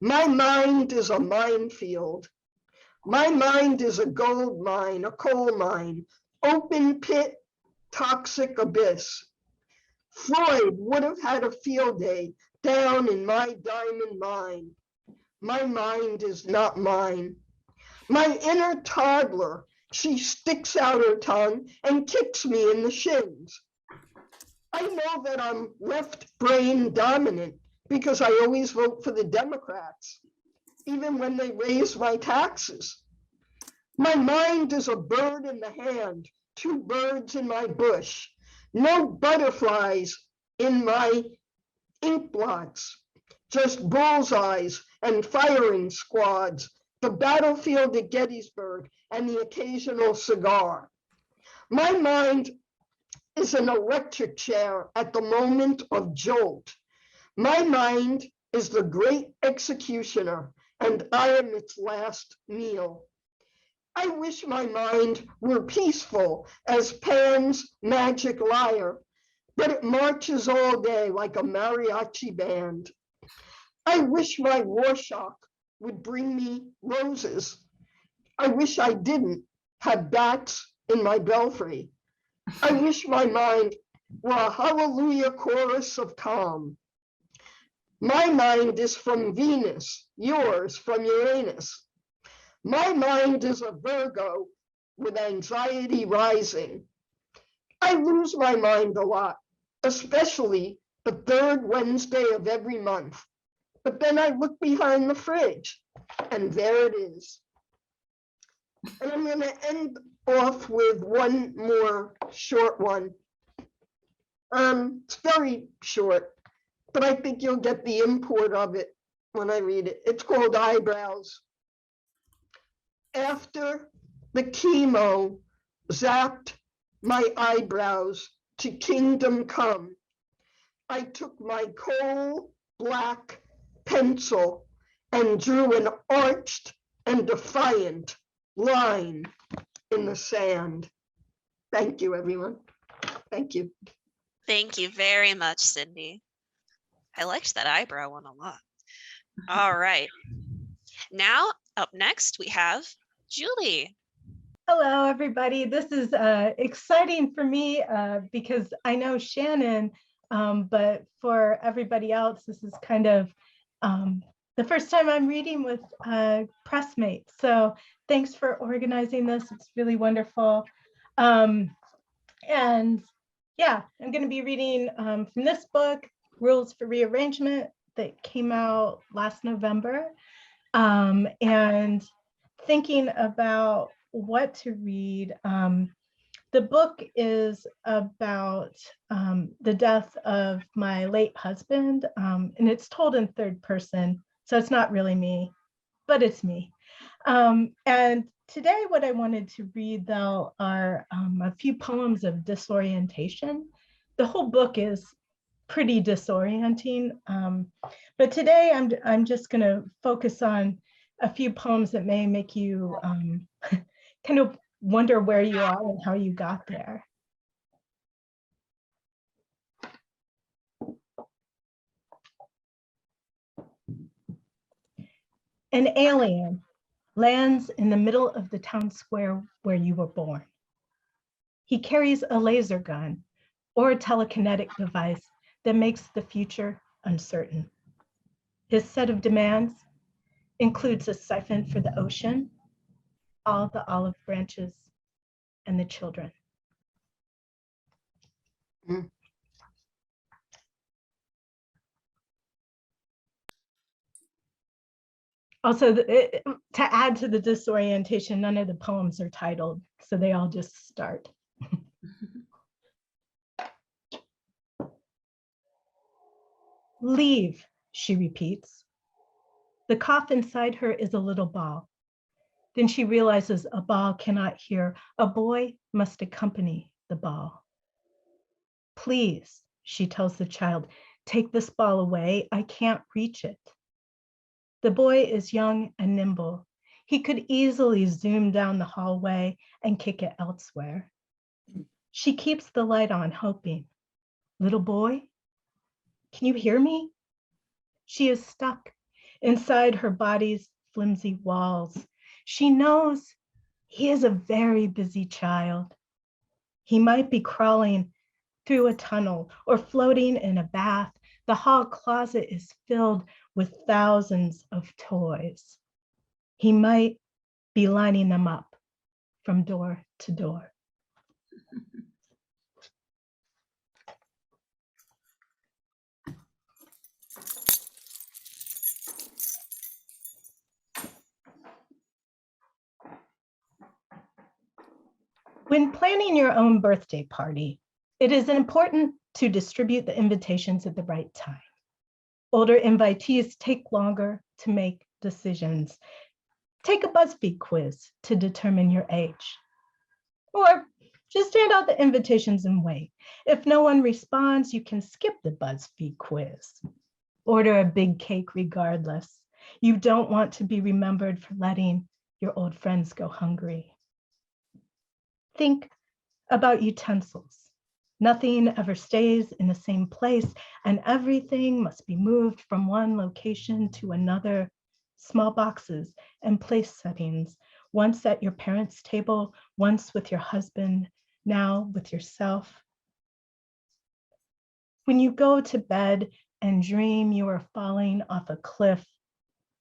My mind is a minefield. My mind is a gold mine, a coal mine, open pit, toxic abyss. Freud would have had a field day down in my diamond mine. My mind is not mine. My inner toddler, she sticks out her tongue and kicks me in the shins. I know that I'm left brain dominant because I always vote for the Democrats, even when they raise my taxes. My mind is a bird in the hand, two birds in my bush, no butterflies in my ink blots, just bullseyes and firing squads, the battlefield at Gettysburg, and the occasional cigar. My mind is an electric chair at the moment of jolt. My mind is the great executioner, and I am its last meal. I wish my mind were peaceful as Pan's magic lyre, but it marches all day like a mariachi band. I wish my Rorschach would bring me roses. I wish I didn't have bats in my belfry. I wish my mind were a hallelujah chorus of calm. My mind is from Venus, yours from Uranus. My mind is a Virgo with anxiety rising. I lose my mind a lot, especially the third Wednesday of every month. But then I look behind the fridge and there it is. And I'm going to end off with one more short one. It's very short, but I think you'll get the import of it when I read it. It's called Eyebrows. After the chemo zapped my eyebrows to kingdom come, I took my coal black pencil and drew an arched and defiant line in the sand. Thank you, everyone. Thank you. Thank you very much, Cindy. I liked that eyebrow one a lot. All right. Now, up next, we have Julie. Hello, everybody. This is exciting for me because I know Shannon, but for everybody else, this is kind of the first time I'm reading with pressmates. So thanks for organizing this. It's really wonderful. And yeah, I'm going to be reading from this book, Rules for Rearrangement, that came out last November, and thinking about what to read. The book is about the death of my late husband, and it's told in third person, so it's not really me, but it's me. And today what I wanted to read, though, are a few poems of disorientation. The whole book is pretty disorienting, but today I'm just going to focus on a few poems that may make you kind of wonder where you are and how you got there. An alien lands in the middle of the town square where you were born. He carries a laser gun or a telekinetic device that makes the future uncertain. His set of demands includes a siphon for the ocean, all the olive branches, and the children. Also, to add to the disorientation, none of the poems are titled, so they all just start. Leave, she repeats. The cough inside her is a little ball. Then she realizes a ball cannot hear. A boy must accompany the ball. Please, she tells the child, take this ball away. I can't reach it. The boy is young and nimble. He could easily zoom down the hallway and kick it elsewhere. She keeps the light on, hoping. Little boy, can you hear me? She is stuck inside her body's flimsy walls. She knows he is a very busy child. He might be crawling through a tunnel or floating in a bath. The hall closet is filled with thousands of toys. He might be lining them up from door to door. When planning your own birthday party, it is important to distribute the invitations at the right time. Older invitees take longer to make decisions. Take a BuzzFeed quiz to determine your age. Or just hand out the invitations and wait. If no one responds, you can skip the BuzzFeed quiz. Order a big cake regardless. You don't want to be remembered for letting your old friends go hungry. Think about utensils. Nothing ever stays in the same place, and everything must be moved from one location to another. Small boxes and place settings, once at your parents' table, once with your husband, now with yourself. When you go to bed and dream you are falling off a cliff,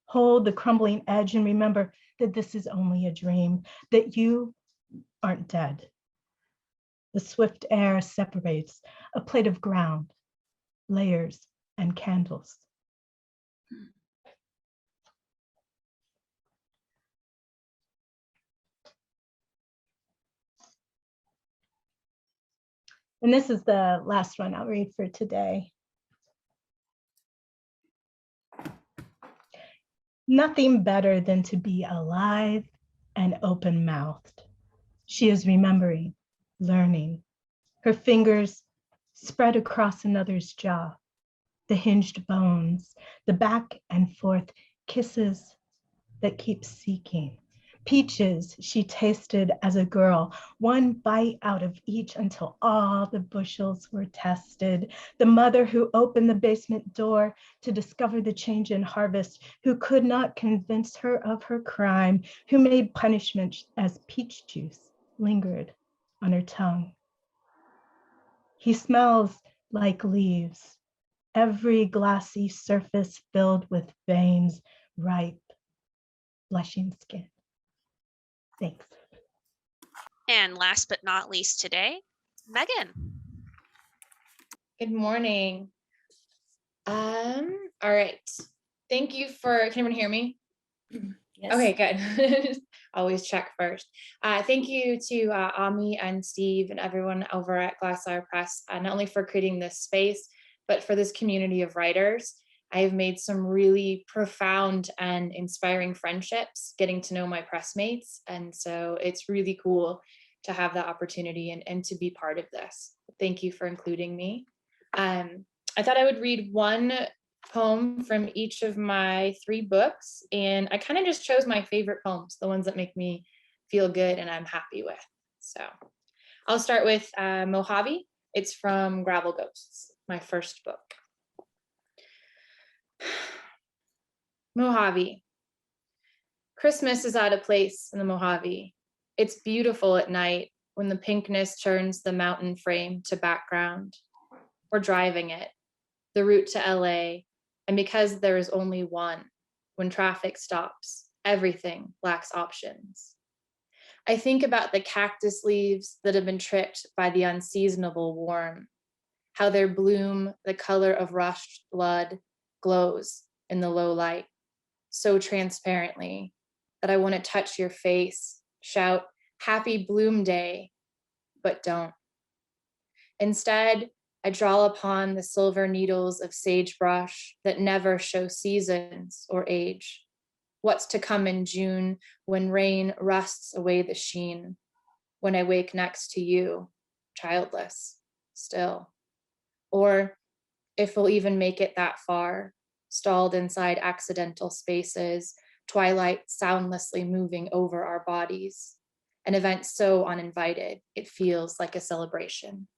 hold the crumbling edge and remember that this is only a dream, that you aren't dead. The swift air separates a plate of ground, layers, and candles. And this is the last one I'll read for today. Nothing better than to be alive and open-mouthed. She is remembering, learning. Her fingers spread across another's jaw, the hinged bones, the back and forth kisses that keep seeking. Peaches she tasted as a girl, one bite out of each until all the bushels were tested. The mother who opened the basement door to discover the change in harvest, who could not convince her of her crime, who made punishment as peach juice lingered on her tongue. He smells like leaves, every glassy surface filled with veins, ripe, blushing skin. Thanks. And last but not least today, Megan. Good morning. All right. Thank you for, can everyone hear me? Yes. Okay, good. Always check first. Thank you to Ami and Steve and everyone over at Lyre Press, not only for creating this space, but for this community of writers. I have made some really profound and inspiring friendships, getting to know my pressmates. And so it's really cool to have that opportunity and to be part of this. Thank you for including me. I thought I would read one poem from each of my 3 books, and I kind of just chose my favorite poems, the ones that make me feel good and I'm happy with. So I'll start with Mojave. It's from Gravel Ghosts, my first book. Mojave. Christmas is out of place in the Mojave. It's beautiful at night when the pinkness turns the mountain frame to background. We're driving it, the route to LA, and because there is only one, when traffic stops, everything lacks options. I think about the cactus leaves that have been tripped by the unseasonable warm, how their bloom, the color of rushed blood, glows in the low light, so transparently that I want to touch your face, shout, "Happy Bloom Day," but don't. Instead, I draw upon the silver needles of sagebrush that never show seasons or age. What's to come in June when rain rusts away the sheen, when I wake next to you, childless, still. Or if we'll even make it that far, stalled inside accidental spaces, twilight soundlessly moving over our bodies, an event so uninvited, it feels like a celebration.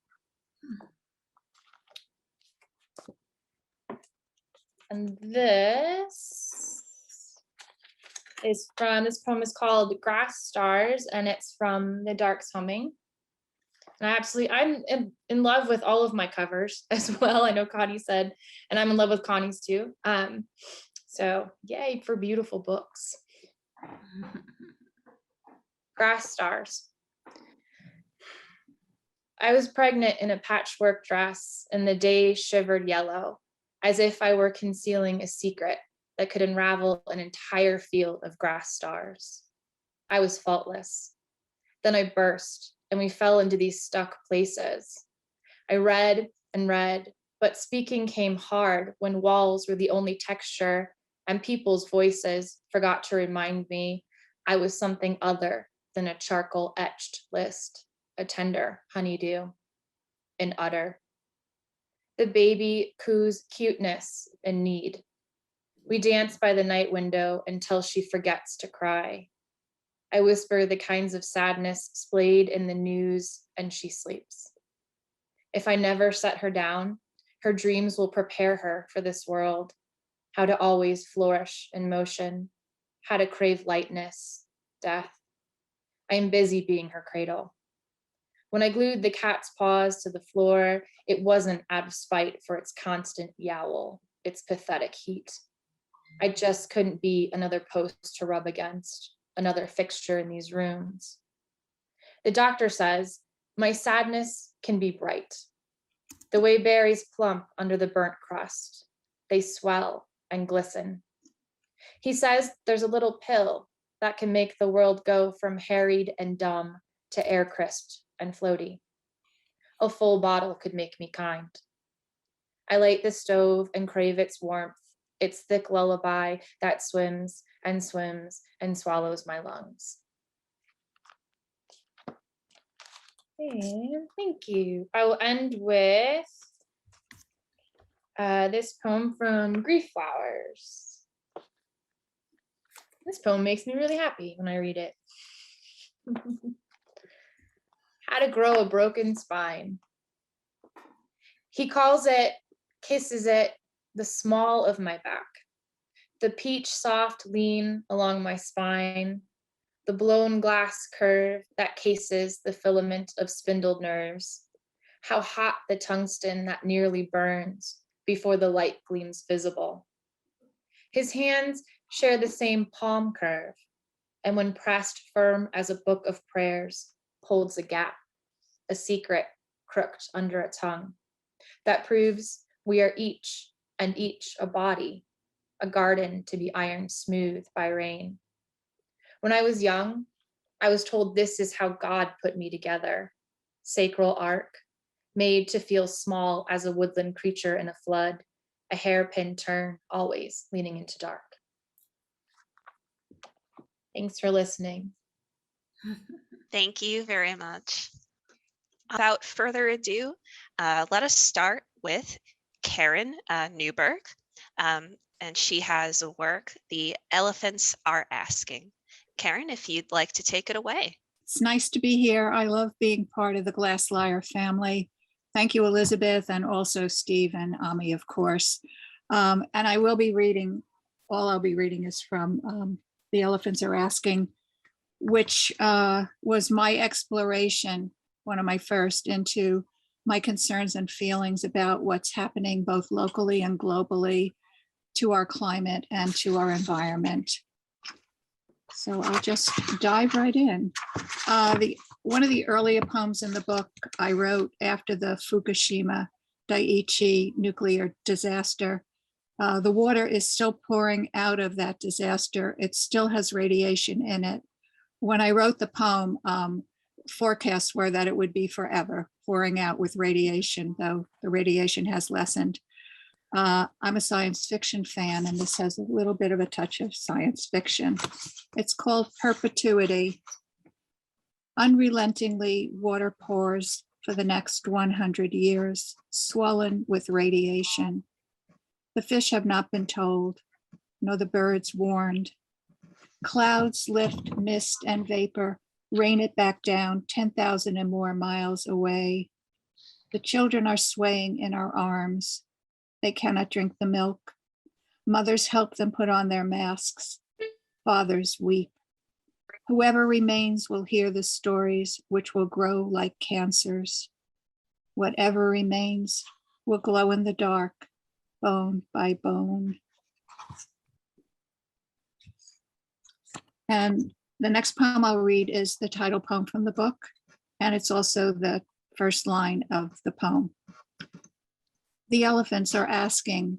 And this poem is called Grass Stars, and it's from The Dark's Humming. And I'm in love with all of my covers as well. I know Connie said, and I'm in love with Connie's too. So yay for beautiful books. Grass Stars. I was pregnant in a patchwork dress, and the day shivered yellow, as if I were concealing a secret that could unravel an entire field of grass stars. I was faultless. Then I burst, and we fell into these stuck places. I read and read, but speaking came hard when walls were the only texture, and people's voices forgot to remind me I was something other than a charcoal etched list, a tender honeydew, an udder. The baby coos cuteness and need. We dance by the night window until she forgets to cry. I whisper the kinds of sadness splayed in the news, and she sleeps. If I never set her down, her dreams will prepare her for this world, how to always flourish in motion, how to crave lightness, death. I am busy being her cradle. When I glued the cat's paws to the floor, it wasn't out of spite for its constant yowl, its pathetic heat. I just couldn't be another post to rub against, another fixture in these rooms. The doctor says, my sadness can be bright. The way berries plump under the burnt crust, they swell and glisten. He says there's a little pill that can make the world go from harried and dumb to air crisped and floaty. A full bottle could make me kind. I light the stove and crave its warmth, its thick lullaby that swims and swims and swallows my lungs. And thank you. I will end with this poem from Grief Flowers. This poem makes me really happy when I read it. How to Grow a Broken Spine. He calls it, kisses it, the small of my back, the peach soft lean along my spine, the blown glass curve that cases the filament of spindled nerves, how hot the tungsten that nearly burns before the light gleams visible. His hands share the same palm curve, and when pressed firm as a book of prayers, holds a gap, a secret crooked under a tongue that proves we are each and each a body, a garden to be ironed smooth by rain. When I was young, I was told this is how God put me together, sacral arc, made to feel small as a woodland creature in a flood, a hairpin turn, always leaning into dark. Thanks for listening. Thank you very much. Without further ado, let us start with Karen Neuberg, and she has a work, The Elephants Are Asking. Karen, if you'd like to take it away. It's nice to be here. I love being part of the Glass Lyre family. Thank you, Elizabeth, and also Steve and Ami, of course. And I will be reading, all I'll be reading is from The Elephants Are Asking, which was my exploration, one of my first, into my concerns and feelings about what's happening both locally and globally to our climate and to our environment. So I'll just dive right in. One of the earlier poems in the book I wrote after the Fukushima Daiichi nuclear disaster. The water is still pouring out of that disaster. It still has radiation in it. When I wrote the poem, forecasts were that it would be forever pouring out with radiation, though the radiation has lessened. I'm a science fiction fan, and this has a little bit of a touch of science fiction. It's called Perpetuity. Unrelentingly, water pours for the next 100 years, swollen with radiation. The fish have not been told, nor the birds warned. Clouds lift mist and vapor rain it back down 10,000 and more miles away. The children are swaying in our arms. They cannot drink the milk. Mothers help them put on their masks. Fathers weep. Whoever remains will hear the stories which will grow like cancers. Whatever remains will glow in the dark, bone by bone. And the next poem I'll read is the title poem from the book, and it's also the first line of the poem. The elephants are asking,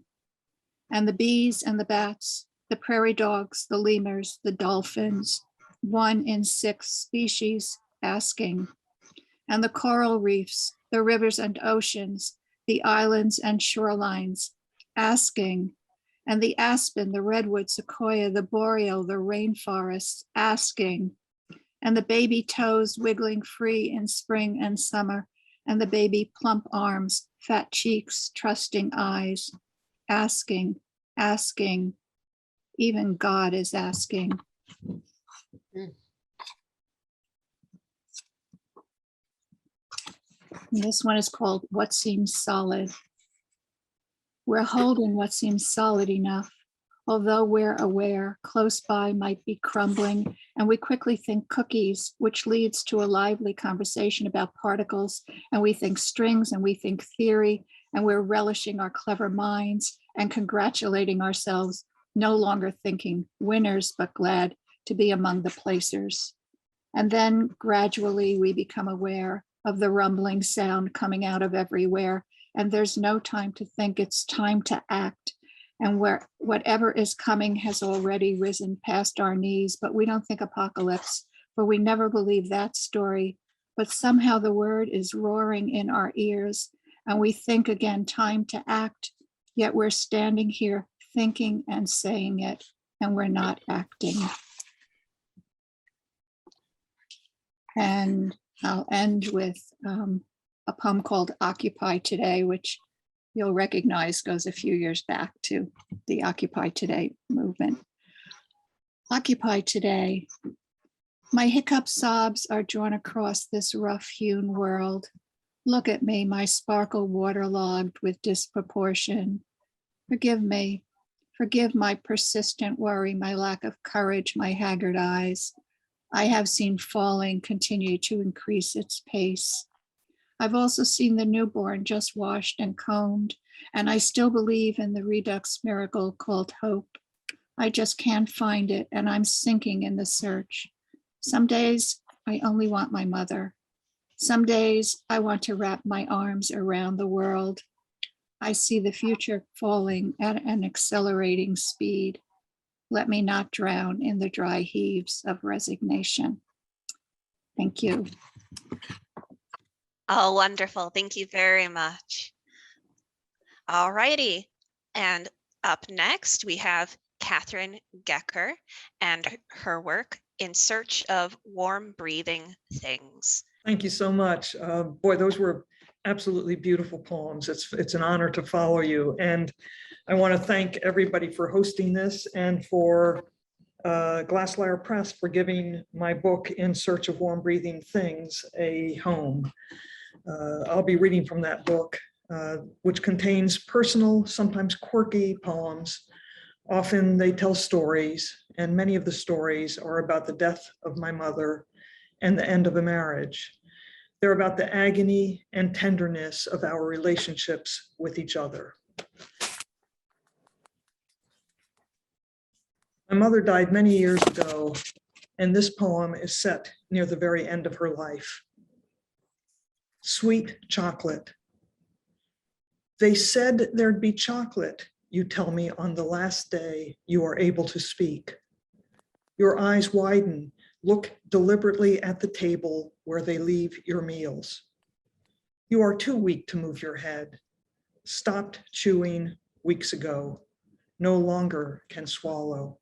and the bees and the bats, the prairie dogs, the lemurs, the dolphins, 1 in 6 species asking, and the coral reefs, the rivers and oceans, the islands and shorelines asking, and the aspen, the redwood, sequoia, the boreal, the rainforests asking, and the baby toes wiggling free in spring and summer, and the baby plump arms, fat cheeks, trusting eyes, asking, asking, even God is asking. And this one is called What Seems Solid. We're holding what seems solid enough, although we're aware close by might be crumbling, and we quickly think cookies, which leads to a lively conversation about particles, and we think strings, and we think theory, and we're relishing our clever minds and congratulating ourselves, no longer thinking winners, but glad to be among the placers. And then gradually we become aware of the rumbling sound coming out of everywhere, and there's no time to think, it's time to act. And where whatever is coming has already risen past our knees, but we don't think apocalypse, for we never believe that story. But somehow the word is roaring in our ears, and we think again, time to act, yet we're standing here thinking and saying it, and we're not acting. And I'll end with a poem called Occupy Today, which you'll recognize goes a few years back to the Occupy Today movement. Occupy Today. My hiccup sobs are drawn across this rough-hewn world. Look at me, my sparkle waterlogged with disproportion. Forgive me. Forgive my persistent worry, my lack of courage, my haggard eyes. I have seen falling continue to increase its pace. I've also seen the newborn just washed and combed, and I still believe in the redux miracle called hope. I just can't find it, and I'm sinking in the search. Some days I only want my mother. Some days I want to wrap my arms around the world. I see the future falling at an accelerating speed. Let me not drown in the dry heaves of resignation. Thank you. Oh, wonderful. Thank you very much. All righty. And up next, we have Katherine Gekker and her work In Search of Warm Breathing Things. Thank you so much. Boy, those were absolutely beautiful poems. It's an honor to follow you. And I want to thank everybody for hosting this and for Glass Lyre Press for giving my book In Search of Warm Breathing Things a home. I'll be reading from that book, which contains personal, sometimes quirky poems. Often they tell stories, and many of the stories are about the death of my mother and the end of a marriage. They're about the agony and tenderness of our relationships with each other. My mother died many years ago, and this poem is set near the very end of her life. Sweet chocolate. They said there'd be chocolate, you tell me on the last day you are able to speak. Your eyes widen, look deliberately at the table where they leave your meals. You are too weak to move your head. Stopped chewing weeks ago, no longer can swallow.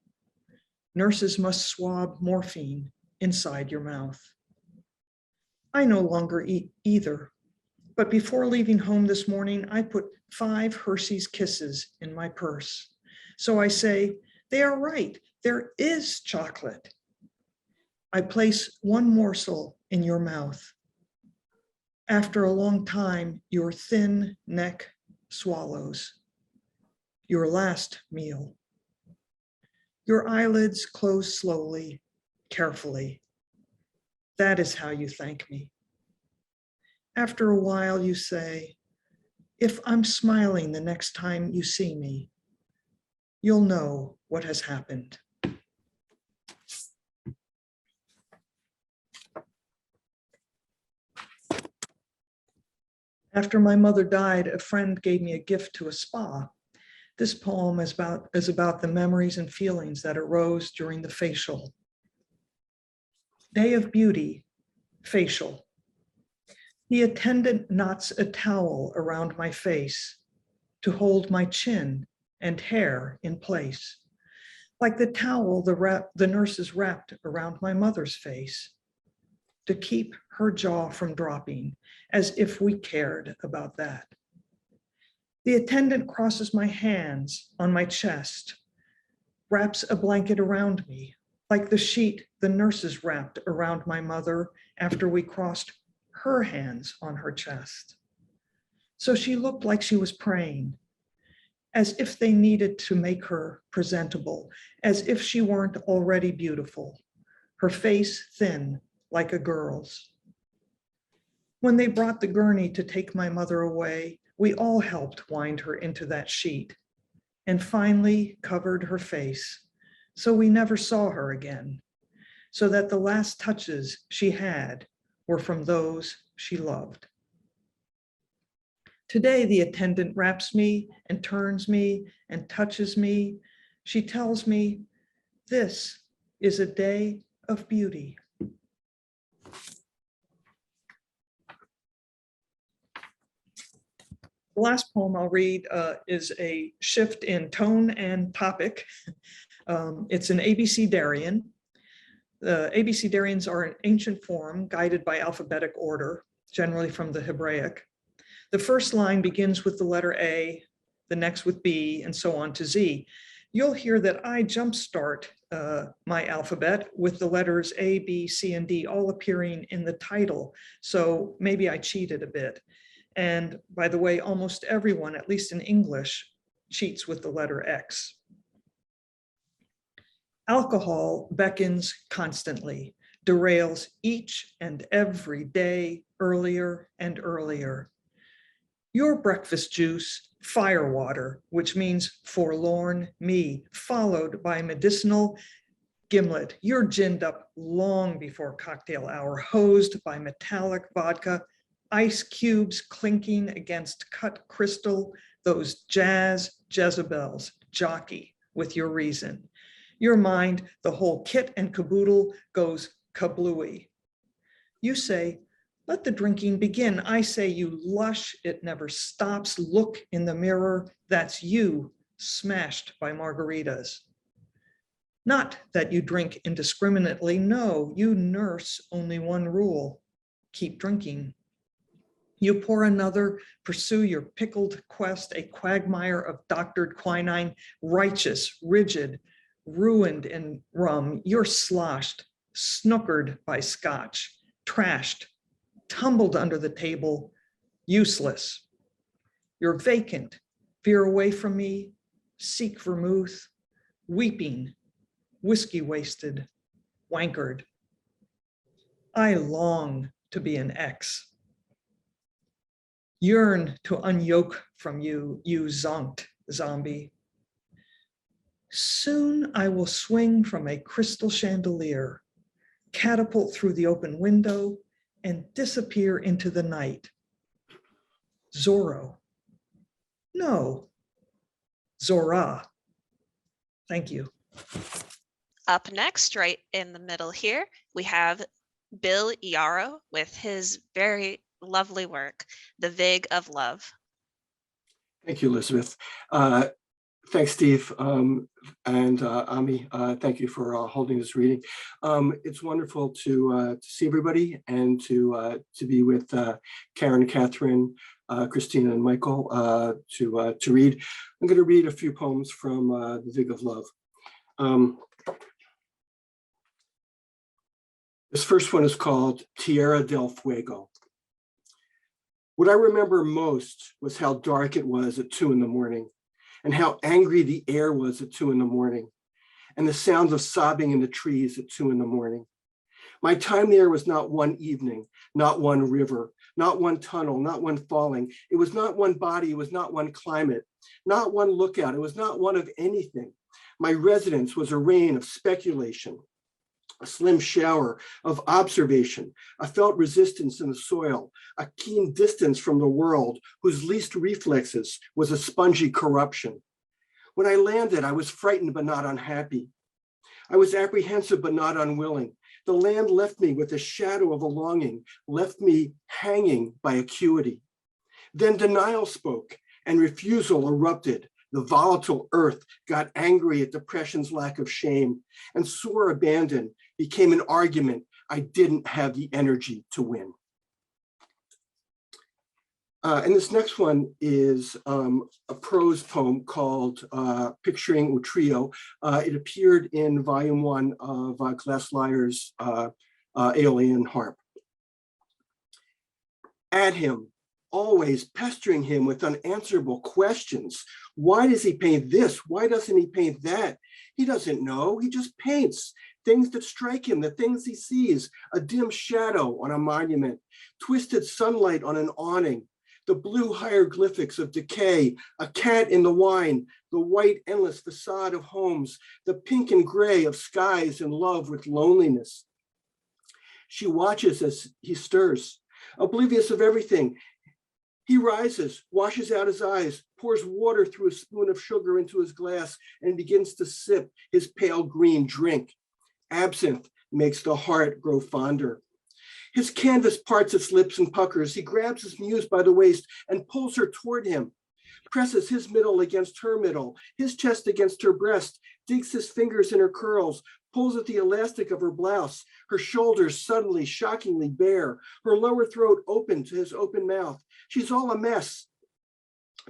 Nurses must swab morphine inside your mouth. I no longer eat either, but before leaving home this morning, I put 5 Hershey's Kisses in my purse. So I say, they are right, there is chocolate. I place one morsel in your mouth. After a long time, your thin neck swallows. Your last meal. Your eyelids close slowly, carefully. That is how you thank me. After a while, you say, if I'm smiling the next time you see me, you'll know what has happened. After my mother died, a friend gave me a gift to a spa. This poem is about the memories and feelings that arose during the facial. Day of Beauty, facial. The attendant knots a towel around my face to hold my chin and hair in place, like the towel the nurses wrapped around my mother's face to keep her jaw from dropping, as if we cared about that. The attendant crosses my hands on my chest, wraps a blanket around me, like the sheet the nurses wrapped around my mother after we crossed her hands on her chest. So she looked like she was praying, as if they needed to make her presentable, as if she weren't already beautiful, her face thin like a girl's. When they brought the gurney to take my mother away, we all helped wind her into that sheet and finally covered her face, so we never saw her again, so that the last touches she had were from those she loved. Today, the attendant wraps me and turns me and touches me. She tells me, this is a day of beauty. The last poem I'll read is a shift in tone and topic. It's an abecedarian. The abecedarians are an ancient form guided by alphabetic order, generally from the Hebraic. The first line begins with the letter A, the next with B, and so on to Z. You'll hear that I jumpstart my alphabet with the letters A, B, C, and D all appearing in the title. So maybe I cheated a bit. And by the way, almost everyone, at least in English, cheats with the letter X. Alcohol beckons constantly, derails each and every day earlier and earlier. Your breakfast juice, firewater, which means forlorn me, followed by medicinal gimlet. You're ginned up long before cocktail hour, hosed by metallic vodka, ice cubes clinking against cut crystal, those jazz Jezebels jockey with your reason. Your mind, the whole kit and caboodle, goes kablooey. You say, let the drinking begin. I say, you lush, it never stops. Look in the mirror, that's you smashed by margaritas. Not that you drink indiscriminately, no, you nurse only one rule, keep drinking. You pour another, pursue your pickled quest, a quagmire of doctored quinine, righteous, rigid, ruined in rum. You're sloshed, snookered by scotch, trashed, tumbled under the table, useless. You're vacant, veer away from me, seek vermouth, weeping, whiskey wasted, wankered. I long to be an X. Yearn to unyoke from you, you zonked zombie. Soon I will swing from a crystal chandelier, catapult through the open window, and disappear into the night. Zorro. No, Zora. Thank you. Up next, right in the middle here, we have Bill Yarrow with his very lovely work, The Vig of Love. Thank you, Elizabeth. Thanks, Steve, and Ami. Thank you for holding this reading. It's wonderful to see everybody and to be with Karen, Catherine, Christina, and Michael to read. I'm going to read a few poems from The Vig of Love. This first one is called Tierra del Fuego. What I remember most was how dark it was at 2 a.m. and how angry the air was at 2 a.m. and the sounds of sobbing in the trees at 2 a.m. My time there was not one evening, not one river, not one tunnel, not one falling. It was not one body, it was not one climate, not one lookout, it was not one of anything. My residence was a rain of speculation, a slim shower of observation, a felt resistance in the soil, a keen distance from the world whose least reflexes was a spongy corruption. When I landed, I was frightened but not unhappy. I was apprehensive but not unwilling. The land left me with the shadow of a longing, left me hanging by acuity. Then denial spoke and refusal erupted. The volatile earth got angry at depression's lack of shame, and sore abandon became an argument I didn't have the energy to win. And this next one is a prose poem called Picturing Utrillo. It appeared in volume 1 of Glass Lyre's Aeolian Harp. At him, always pestering him with unanswerable questions. Why does he paint this? Why doesn't he paint that? He doesn't know, he just paints. Things that strike him, the things he sees, a dim shadow on a monument, twisted sunlight on an awning, the blue hieroglyphics of decay, a cat in the wine, the white endless facade of homes, the pink and gray of skies in love with loneliness. She watches as he stirs, oblivious of everything. He rises, washes out his eyes, pours water through a spoon of sugar into his glass, and begins to sip his pale green drink. Absinthe makes the heart grow fonder. His canvas parts its lips and puckers. He grabs his muse by the waist and pulls her toward him, presses his middle against her middle, his chest against her breast, digs his fingers in her curls, pulls at the elastic of her blouse, her shoulders suddenly, shockingly bare, her lower throat open to his open mouth. She's all a mess.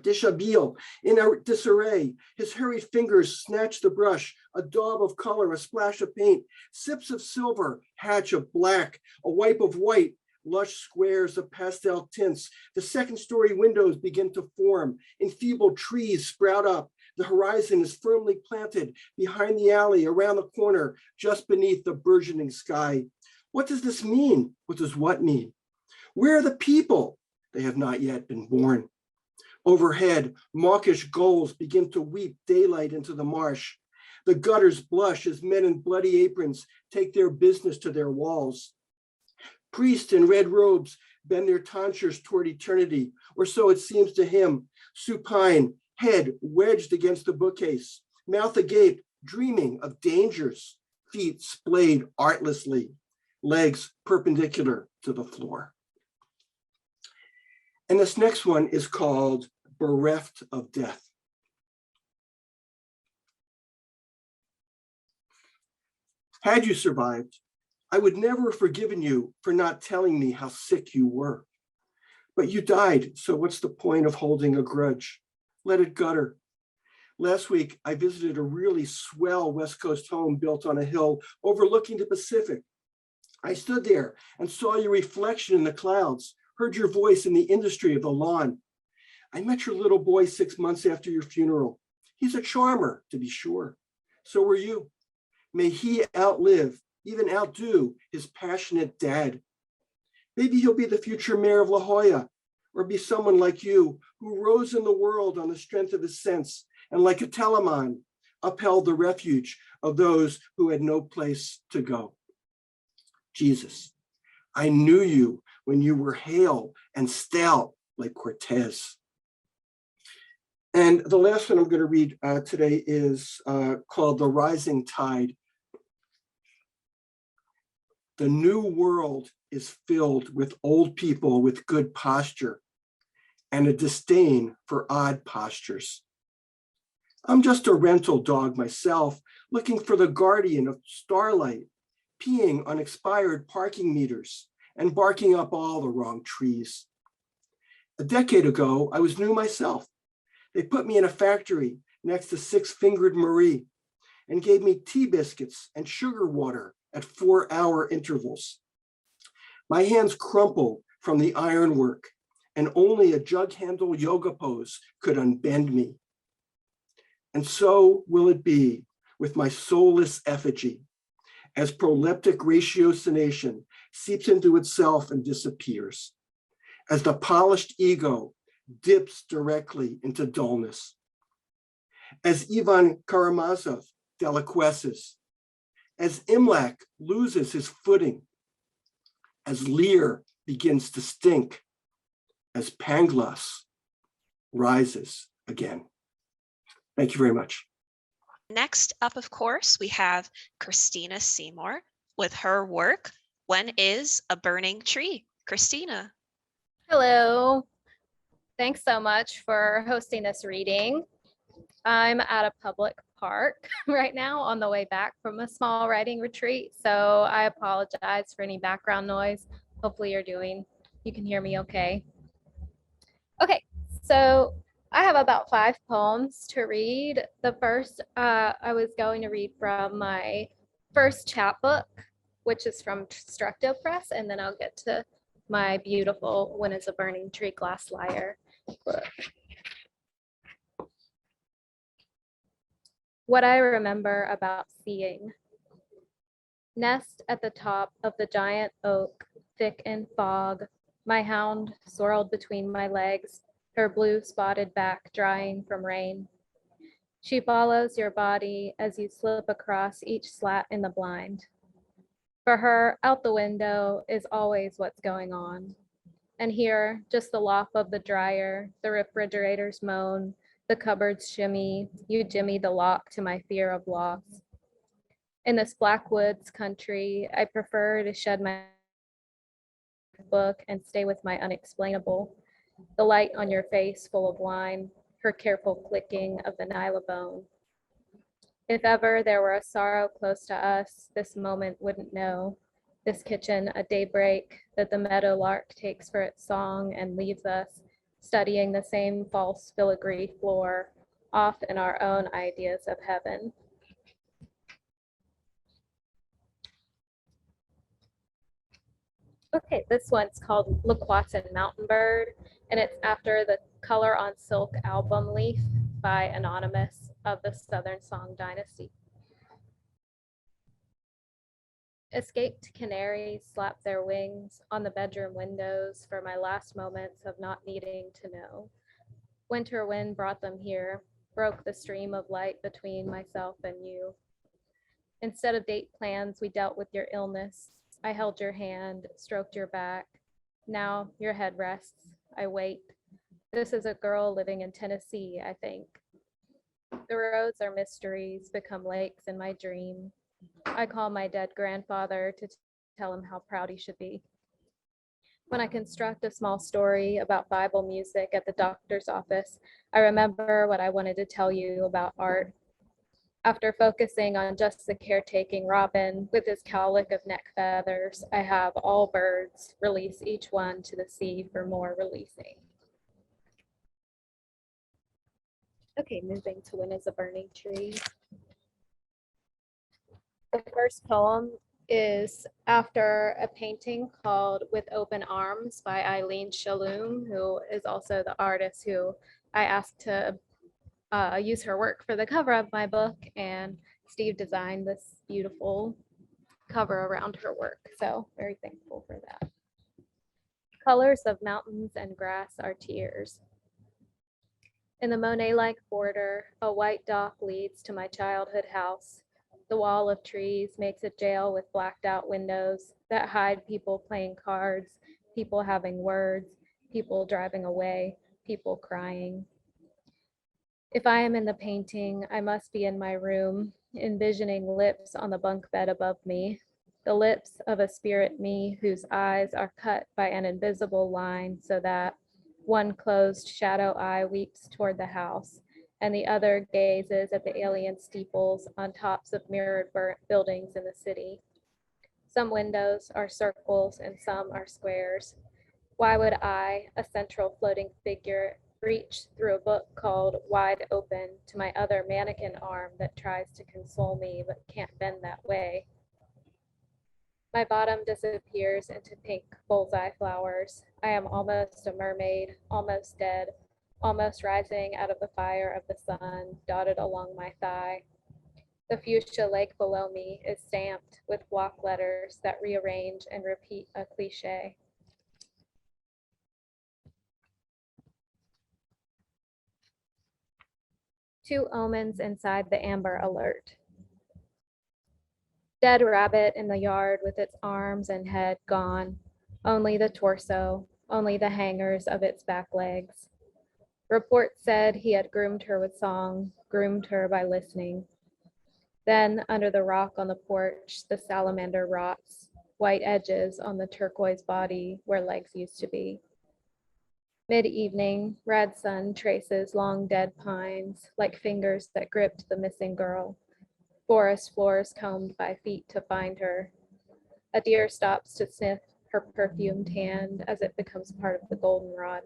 Dishabille, in disarray, his hurried fingers snatch the brush, a daub of color, a splash of paint, sips of silver, hatch of black, a wipe of white, lush squares of pastel tints. The second-story windows begin to form, enfeebled trees sprout up. The horizon is firmly planted behind the alley, around the corner, just beneath the burgeoning sky. What does this mean? What does what mean? Where are the people? They have not yet been born. Overhead, mawkish gulls begin to weep daylight into the marsh. The gutters blush as men in bloody aprons take their business to their walls. Priests in red robes bend their tonsures toward eternity, or so it seems to him, supine, head wedged against the bookcase, mouth agape, dreaming of dangers, feet splayed artlessly, legs perpendicular to the floor. And this next one is called Bereft of Death. Had you survived, I would never have forgiven you for not telling me how sick you were. But you died, so what's the point of holding a grudge? Let it gutter. Last week, I visited a really swell West Coast home built on a hill overlooking the Pacific. I stood there and saw your reflection in the clouds, heard your voice in the industry of the lawn. I met your little boy 6 months after your funeral. He's a charmer, to be sure. So were you. May he outlive, even outdo, his passionate dad. Maybe he'll be the future mayor of La Jolla, or be someone like you who rose in the world on the strength of his sense, and like a Telemann, upheld the refuge of those who had no place to go. Jesus, I knew you when you were hale and stout like Cortez. And the last one I'm going to read today is called The Rising Tide. The new world is filled with old people with good posture and a disdain for odd postures. I'm just a rental dog myself, looking for the guardian of starlight, peeing on expired parking meters and barking up all the wrong trees. A decade ago, I was new myself. They put me in a factory next to Six-Fingered Marie and gave me tea biscuits and sugar water at 4-hour intervals. My hands crumple from the ironwork, and only a jug-handle yoga pose could unbend me. And so will it be with my soulless effigy, as proleptic ratiocination seeps into itself and disappears, as the polished ego dips directly into dullness, as Ivan Karamazov deliquesces, as Imlac loses his footing, as Lyre begins to stink, as Pangloss rises again. Thank you very much. Next up, of course, we have Christina Seymour with her work, When is a Burning Tree? Christina. Hello. Thanks so much for hosting this reading. I'm at a public park right now on the way back from a small writing retreat, so I apologize for any background noise. Hopefully you can hear me okay. Okay, so I have about 5 poems to read. The first, I was going to read from my first chapbook, which is from Structo Press, and then I'll get to my beautiful When is a Burning Tree Glass Lyre book. What I remember about seeing. Nest at the top of the giant oak, thick in fog, my hound swirled between my legs, her blue spotted back drying from rain. She follows your body as you slip across each slat in the blind. For her, out the window is always what's going on. And here, just the lop of the dryer, the refrigerator's moan, the cupboard's shimmy, you jimmy the lock to my fear of loss. In this Blackwoods country, I prefer to shed my book and stay with my unexplainable. The light on your face full of wine, her careful clicking of the nylabone. If ever there were a sorrow close to us, this moment wouldn't know. This kitchen, a daybreak that the meadowlark takes for its song and leaves us studying the same false filigree floor, off in our own ideas of heaven. Okay, this one's called Laquatin Mountain Bird, and it's after the Color on Silk album leaf by Anonymous of the Southern Song Dynasty. Escaped canaries slap their wings on the bedroom windows for my last moments of not needing to know. Winter wind brought them here, broke the stream of light between myself and you. Instead of date plans, we dealt with your illness. I held your hand, stroked your back. Now your head rests. I wait. This is a girl living in Tennessee, I think. The roads are mysteries, become lakes in my dream. I call my dead grandfather to tell him how proud he should be. When I construct a small story about Bible music at the doctor's office, I remember what I wanted to tell you about art. After focusing on just the caretaking robin with his cowlick of neck feathers, I have all birds release each one to the sea for more releasing. Okay, moving to When is a Burning Tree. The first poem is after a painting called With Open Arms by Eileen Shalhoub, who is also the artist who I asked to use her work for the cover of my book, and Steve designed this beautiful cover around her work, so very thankful for that. Colors of mountains and grass are tears. In the Monet-like border, a white dock leads to my childhood house. The wall of trees makes a jail with blacked out windows that hide people playing cards, people having words, people driving away, people crying. If I am in the painting, I must be in my room, envisioning lips on the bunk bed above me, the lips of a spirit me whose eyes are cut by an invisible line so that one closed shadow eye weeps toward the house, and the other gazes at the alien steeples on tops of mirrored buildings in the city. Some windows are circles and some are squares. Why would I, a central floating figure, reach through a book called Wide Open to my other mannequin arm that tries to console me but can't bend that way? My bottom disappears into pink bullseye flowers. I am almost a mermaid, almost dead, almost rising out of the fire of the sun, dotted along my thigh. The fuchsia lake below me is stamped with block letters that rearrange and repeat a cliche. Two omens inside the amber alert. Dead rabbit in the yard with its arms and head gone. Only the torso, only the hangers of its back legs. Report said he had groomed her with song, groomed her by listening. Then, under the rock on the porch, the salamander rots, white edges on the turquoise body where legs used to be. Mid-evening, red sun traces long dead pines like fingers that gripped the missing girl. Forest floors combed by feet to find her. A deer stops to sniff her perfumed hand as it becomes part of the goldenrod.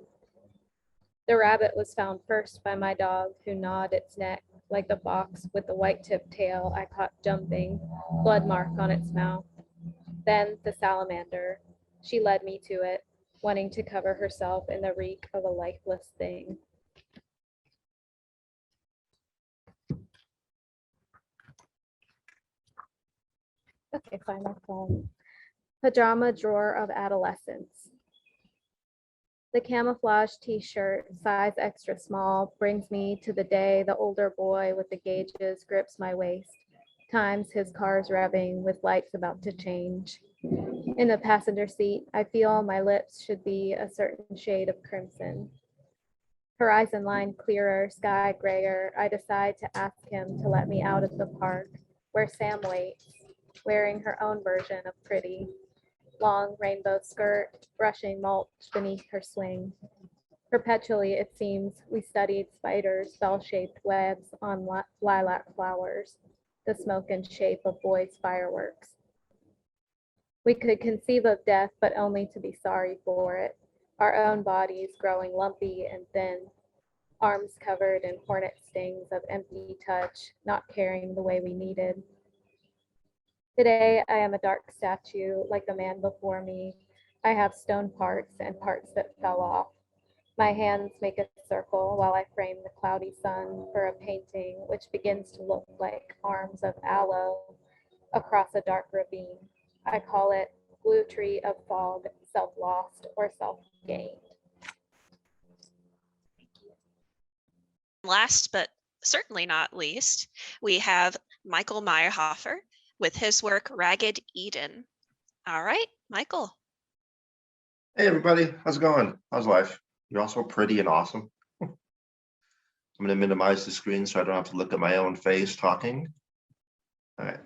The rabbit was found first by my dog, who gnawed its neck like the fox with the white-tipped tail I caught jumping, blood mark on its mouth. Then the salamander. She led me to it, wanting to cover herself in the reek of a lifeless thing. Okay, final poem. Pajama drawer of adolescence. The camouflage t-shirt, size extra small, brings me to the day the older boy with the gauges grips my waist, times his car's revving with lights about to change. In the passenger seat, I feel my lips should be a certain shade of crimson. Horizon line clearer, sky grayer, I decide to ask him to let me out of the park, where Sam waits, wearing her own version of pretty. Long rainbow skirt, brushing mulch beneath her swing. Perpetually, it seems, we studied spiders' bell-shaped webs on lilac flowers, the smoke and shape of boys' fireworks. We could conceive of death, but only to be sorry for it, our own bodies growing lumpy and thin, arms covered in hornet stings of empty touch, not caring the way we needed. Today, I am a dark statue like the man before me. I have stone parts and parts that fell off. My hands make a circle while I frame the cloudy sun for a painting which begins to look like arms of aloe across a dark ravine. I call it Blue Tree of Fog, Self-Lost or Self-Gained. Last but certainly not least, we have Michael Meyerhofer with his work Ragged Eden. All right, Michael. Hey everybody, how's it going? How's life? You're all so pretty and awesome. I'm going to minimize the screen so I don't have to look at my own face talking. All right.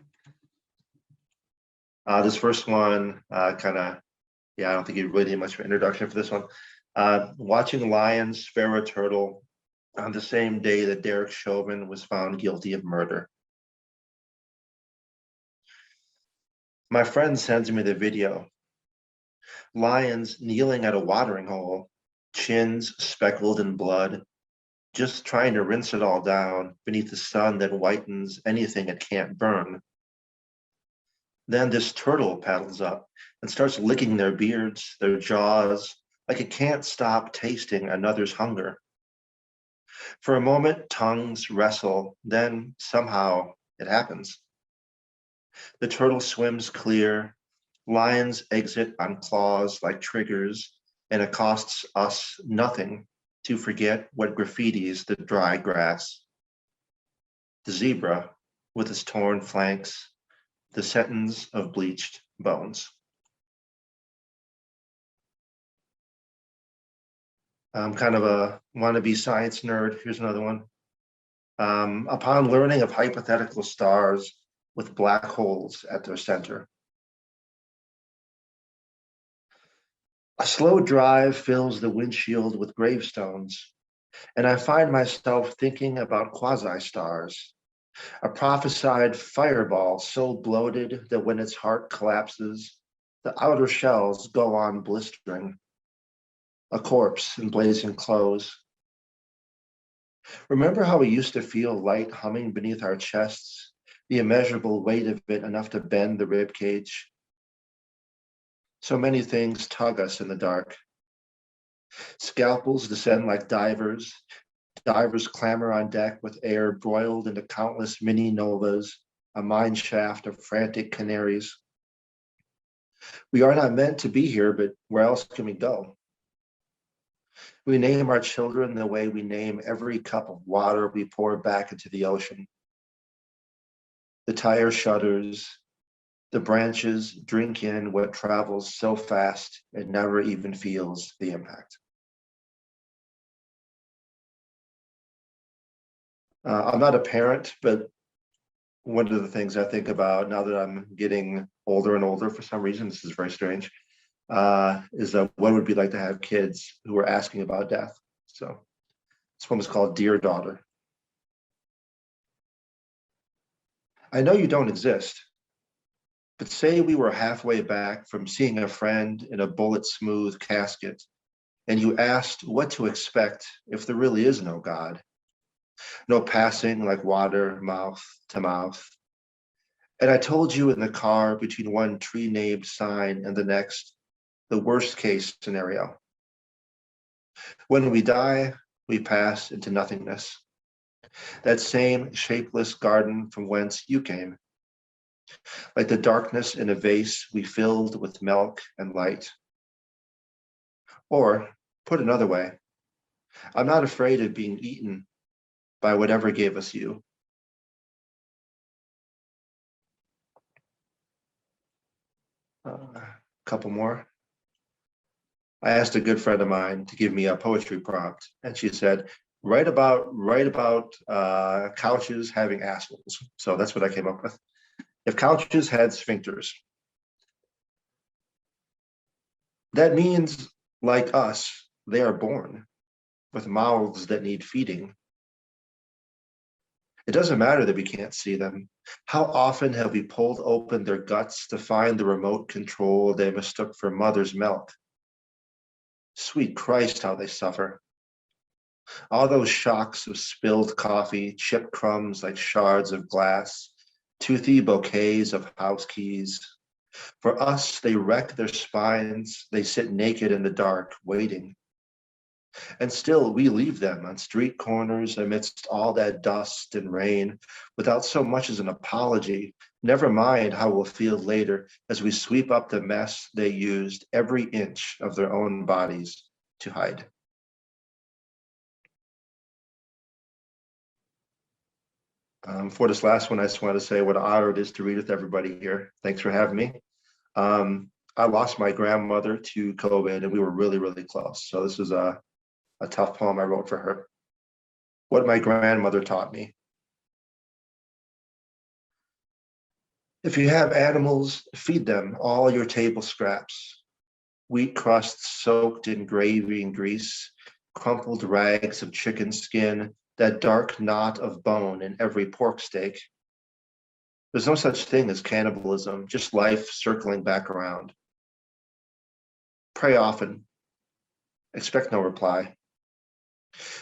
This first one, I don't think you really need much of an introduction for this one. Watching lions farrow a turtle on the same day that Derek Chauvin was found guilty of murder. My friend sends me the video. Lions kneeling at a watering hole, chins speckled in blood, just trying to rinse it all down beneath the sun that whitens anything it can't burn. Then this turtle paddles up and starts licking their beards, their jaws, like it can't stop tasting another's hunger. For a moment, tongues wrestle, then somehow it happens. The turtle swims clear, lions exit on claws like triggers, and it costs us nothing to forget what graffitis the dry grass. The zebra with its torn flanks, the sentence of bleached bones. I'm kind of a wannabe science nerd. Here's another one. Upon learning of hypothetical stars with black holes at their center. A slow drive fills the windshield with gravestones, and I find myself thinking about quasi-stars, a prophesied fireball so bloated that when its heart collapses, the outer shells go on blistering, a corpse in blazing clothes. Remember how we used to feel light humming beneath our chests, the immeasurable weight of it enough to bend the rib cage? So many things tug us in the dark. Scalpels descend like divers. Divers clamber on deck with air broiled into countless mini novas, a mine shaft of frantic canaries. We are not meant to be here, but where else can we go? We name our children the way we name every cup of water we pour back into the ocean. The tire shudders, the branches drink in what travels so fast it never even feels the impact. I'm not a parent, but one of the things I think about now that I'm getting older and older, for some reason, this is very strange, is what it would be like to have kids who are asking about death. So this one was called Dear Daughter. I know you don't exist, but say we were halfway back from seeing a friend in a bullet-smooth casket, and you asked what to expect if there really is no God. No passing like water, mouth to mouth. And I told you in the car between one tree-named sign and the next, the worst case scenario. When we die, we pass into nothingness. That same shapeless garden from whence you came. Like the darkness in a vase we filled with milk and light. Or, put another way, I'm not afraid of being eaten by whatever gave us you. A couple more. I asked a good friend of mine to give me a poetry prompt, and she said, write about couches having assholes. So that's what I came up with. If couches had sphincters, that means, like us, they are born with mouths that need feeding. It doesn't matter that we can't see them. How often have we pulled open their guts to find the remote control they mistook for mother's milk? Sweet Christ, how they suffer. All those shocks of spilled coffee, chipped crumbs like shards of glass, toothy bouquets of house keys. For us, they wreck their spines. They sit naked in the dark, waiting. And still we leave them on street corners amidst all that dust and rain without so much as an apology. Never mind how we'll feel later as we sweep up the mess they used every inch of their own bodies to hide. For this last one, I just want to say what an honor it is to read with everybody here. Thanks for having me. I lost my grandmother to COVID and we were really, really close. So this is a tough poem I wrote for her. What my grandmother taught me. If you have animals, feed them all your table scraps. Wheat crusts soaked in gravy and grease, crumpled rags of chicken skin, that dark knot of bone in every pork steak. There's no such thing as cannibalism, just life circling back around. Pray often. Expect no reply.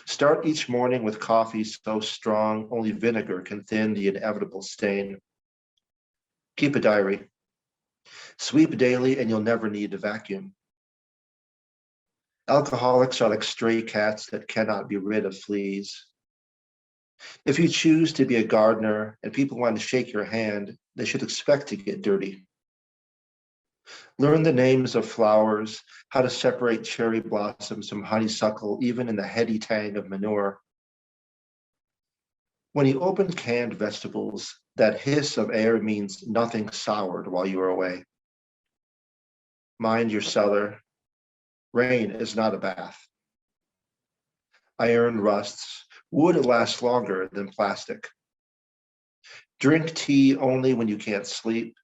Start each morning with coffee so strong only vinegar can thin the inevitable stain. Keep a diary. Sweep daily and you'll never need a vacuum. Alcoholics are like stray cats that cannot be rid of fleas. If you choose to be a gardener and people want to shake your hand, they should expect to get dirty. Learn the names of flowers, how to separate cherry blossoms from honeysuckle, even in the heady tang of manure. When you open canned vegetables, that hiss of air means nothing soured while you are away. Mind your cellar. Rain is not a bath. Iron rusts. Wood lasts longer than plastic. Drink tea only when you can't sleep.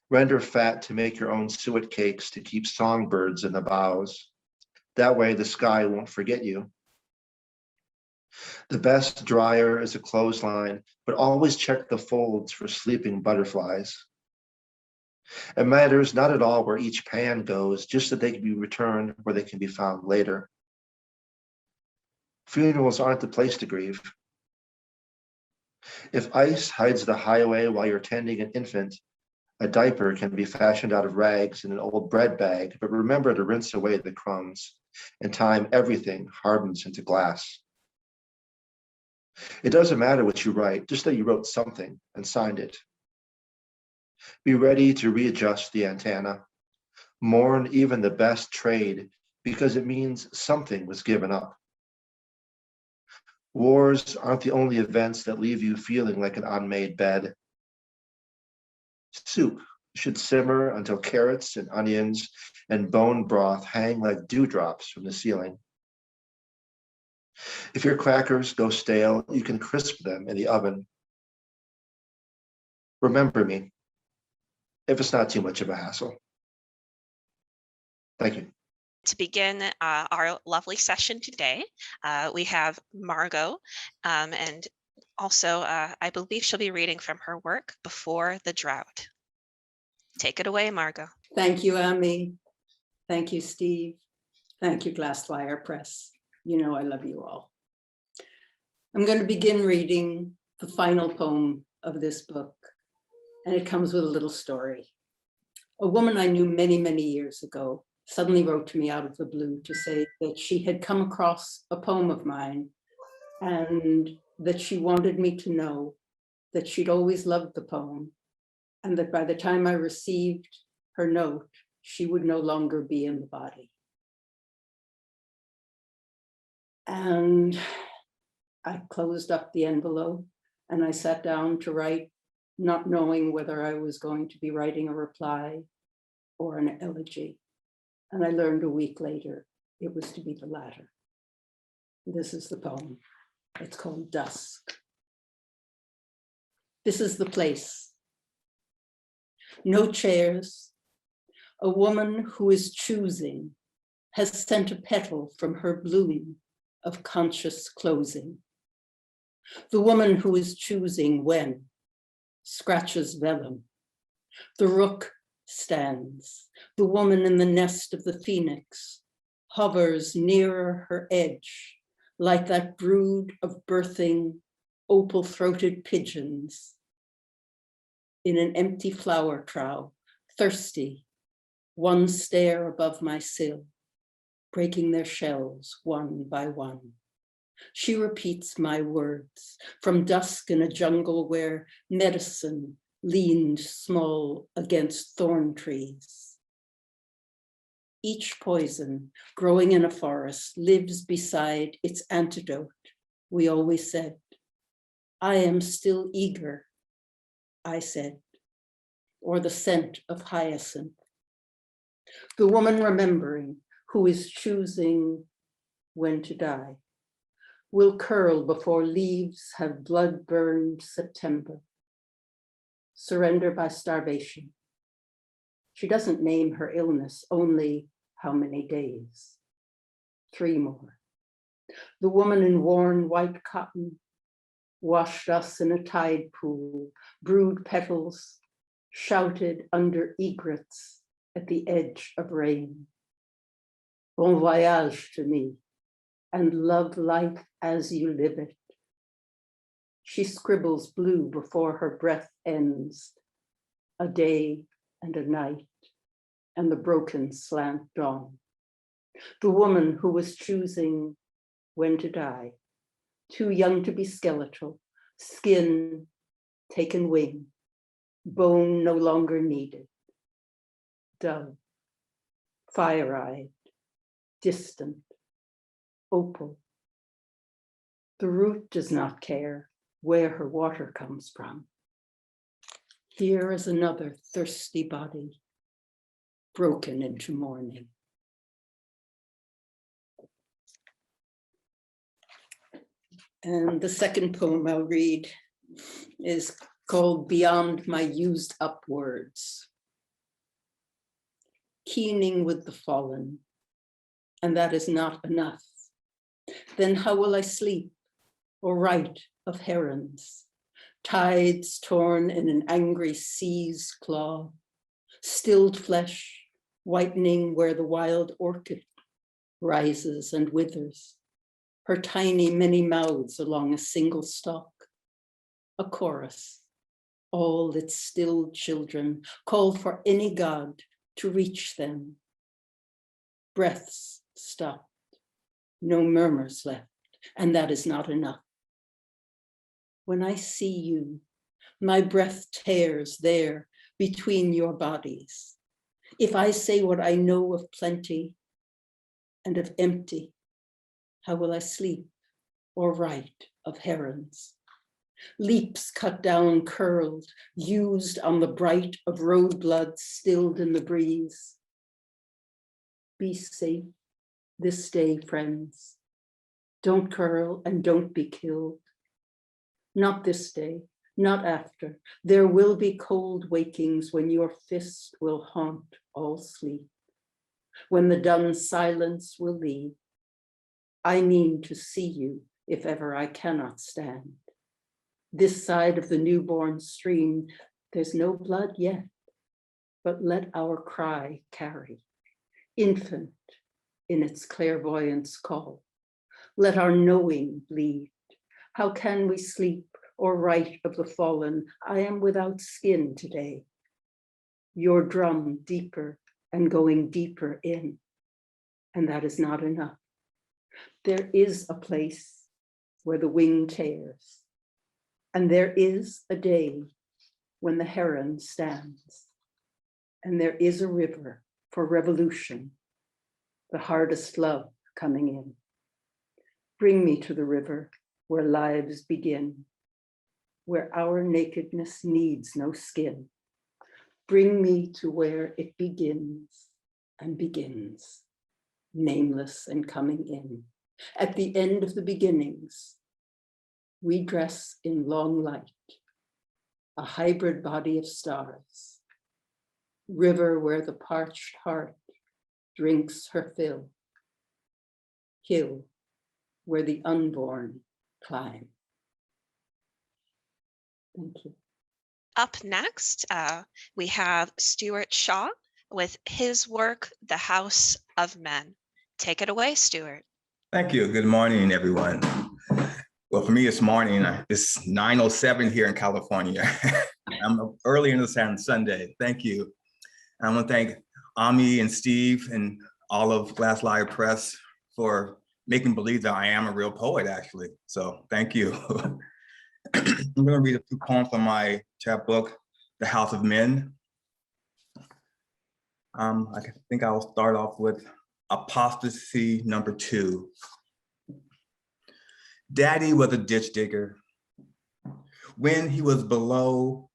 Render fat to make your own suet cakes to keep songbirds in the boughs. That way the sky won't forget you. The best dryer is a clothesline, but always check the folds for sleeping butterflies. It matters not at all where each pan goes, just that they can be returned where they can be found later. Funerals aren't the place to grieve. If ice hides the highway while you're tending an infant, A diaper can be fashioned out of rags in an old bread bag, but remember to rinse away the crumbs. In time, everything hardens into glass. It doesn't matter what you write, just that you wrote something and signed it. Be ready to readjust the antenna. Mourn even the best trade, because it means something was given up. Wars aren't the only events that leave you feeling like an unmade bed. Soup should simmer until carrots and onions and bone broth hang like dewdrops from the ceiling. If your crackers go stale, you can crisp them in the oven. Remember me, if it's not too much of a hassle. Thank you. To begin our lovely session today, we have Margo, and also I believe she'll be reading from her work, Before the Drought. Take it away, Margo. Thank you, Amy. Thank you, Steve. Thank you, Glass Lyre Press. You know I love you all. I'm going to begin reading the final poem of this book, and it comes with a little story. A woman I knew many, many years ago suddenly wrote to me out of the blue to say that she had come across a poem of mine and that she wanted me to know that she'd always loved the poem and that by the time I received her note, she would no longer be in the body. And I closed up the envelope and I sat down to write, not knowing whether I was going to be writing a reply or an elegy. And I learned a week later it was to be the latter. This is the poem. It's called Dusk. This is the place. No chairs. A woman who is choosing has sent a petal from her bloom of conscious closing. The woman who is choosing when scratches vellum. The rook stands. The woman in the nest of the phoenix hovers nearer her edge, like that brood of birthing opal-throated pigeons in an empty flower trough, thirsty, one stare above my sill, breaking their shells one by one. She repeats my words from dusk in a jungle where medicine leaned small against thorn trees. Each poison growing in a forest lives beside its antidote, we always said. I am still eager, I said, or the scent of hyacinth. The woman remembering who is choosing when to die will curl before leaves have blood-burned September. Surrender by starvation. She doesn't name her illness, only how many days. 3 more. The woman in worn white cotton washed us in a tide pool, brewed petals, shouted under egrets at the edge of rain. Bon voyage to me, and love life as you live it. She scribbles blue before her breath ends, a day and a night, and the broken slant dawn. The woman who was choosing when to die, too young to be skeletal, skin taken wing, bone no longer needed. Dove, fire-eyed, distant, opal. The root does not care where her water comes from. Here is another thirsty body, broken into mourning. And the second poem I'll read is called Beyond My Used Up Words. Keening with the fallen, and that is not enough. Then how will I sleep or write of herons, tides torn in an angry sea's claw, stilled flesh whitening where the wild orchid rises and withers, her tiny many mouths along a single stalk, a chorus, all its still children, call for any god to reach them. Breaths stopped, no murmurs left, and that is not enough. When I see you, my breath tears there between your bodies. If I say what I know of plenty and of empty, how will I sleep or write of herons? Leaps cut down, curled, used on the bright of road blood stilled in the breeze. Be safe this day, friends. Don't curl and don't be killed. Not this day, not after. There will be cold wakings when your fist will haunt all sleep. When the dun silence will leave. I mean to see you if ever I cannot stand. This side of the newborn stream, there's no blood yet, but let our cry carry. Infant in its clairvoyance call. Let our knowing bleed. How can we sleep or write of the fallen? I am without skin today. Your drum deeper and going deeper in, and that is not enough. There is a place where the wing tears, and there is a day when the heron stands, and there is a river for revolution, the hardest love coming in. Bring me to the river where lives begin, where our nakedness needs no skin. Bring me to where it begins and begins, nameless and coming in. At the end of the beginnings, we dress in long light, a hybrid body of stars, river where the parched heart drinks her fill, hill where the unborn climb. Thank you. Up next, we have Stewart Shaw with his work, The House of Men. Take it away, Stewart. Thank you. Good morning, everyone. Well, for me, it's morning. It's 9:07 here in California. I'm early in the Sunday. Thank you. I want to thank Ami and Steve and all of Glass Lyre Press for making believe that I am a real poet, actually. So thank you. I'm going to read a few poems from my chapbook, The House of Men. I think I'll start off with apostasy number 2. Daddy was a ditch digger. When he was below,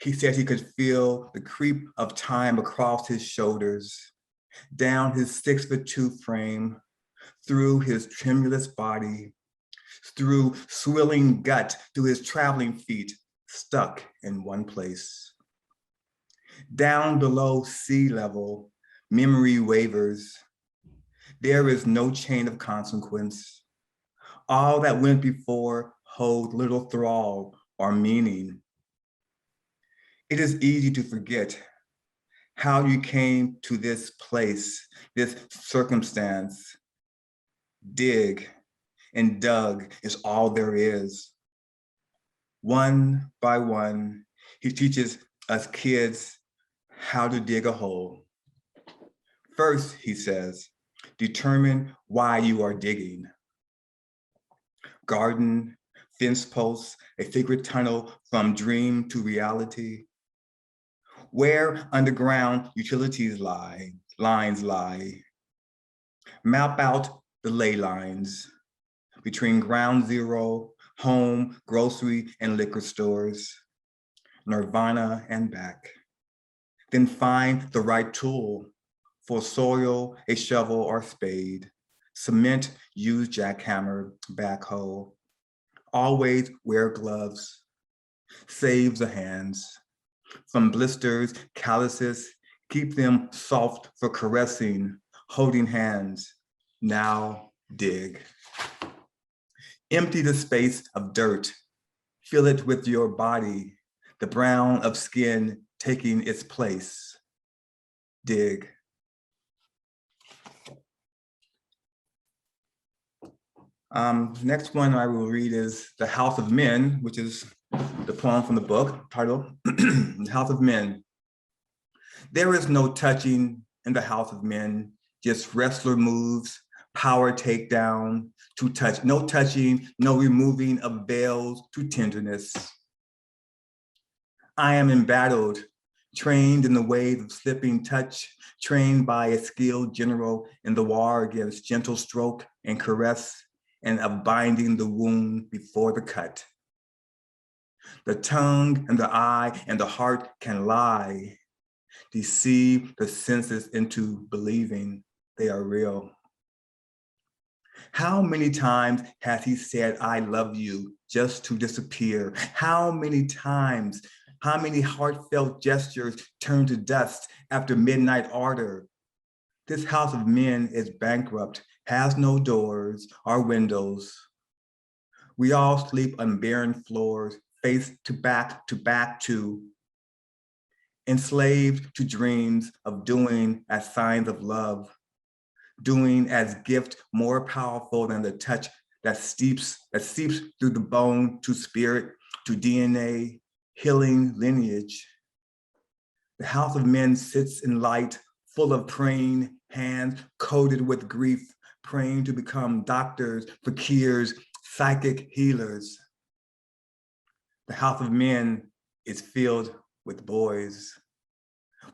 he said he could feel the creep of time across his shoulders, down his 6'2" frame, through his tremulous body, through swilling gut, through his traveling feet, stuck in one place. Down below sea level, memory wavers. There is no chain of consequence. All that went before holds little thrall or meaning. It is easy to forget how you came to this place, this circumstance. Dig and dug is all there is. One by one, he teaches us kids how to dig a hole. First, he says, determine why you are digging. Garden, fence posts, a secret tunnel from dream to reality. Where underground utilities lines lie. Map out the ley lines between ground zero, home, grocery, and liquor stores, Nirvana and back. Then find the right tool for soil, a shovel or spade. Cement, use jackhammer, backhoe. Always wear gloves. Save the hands. From blisters, calluses, keep them soft for caressing, holding hands. Now dig. Empty the space of dirt. Fill it with your body, the brown of skin taking its place. Dig. Next one I will read is The House of Men, which is The poem from the book titled The House of Men. There is no touching in the house of men, just wrestler moves, power takedown to touch, no touching, no removing of veils to tenderness. I am embattled, trained in the ways of slipping touch, trained by a skilled general in the war against gentle stroke and caress, and of binding the wound before the cut. The tongue and the eye and the heart can lie, deceive the senses into believing they are real. How many times has he said, I love you, just to disappear? How many times, how many heartfelt gestures turn to dust after midnight order? This house of men is bankrupt, has no doors or windows. We all sleep on barren floors, face to back to, enslaved to dreams of doing as signs of love, doing as gift more powerful than the touch that seeps through the bone to spirit, to DNA, healing lineage. The house of men sits in light, full of praying hands coated with grief, praying to become doctors, fakirs, psychic healers. The house of men is filled with boys,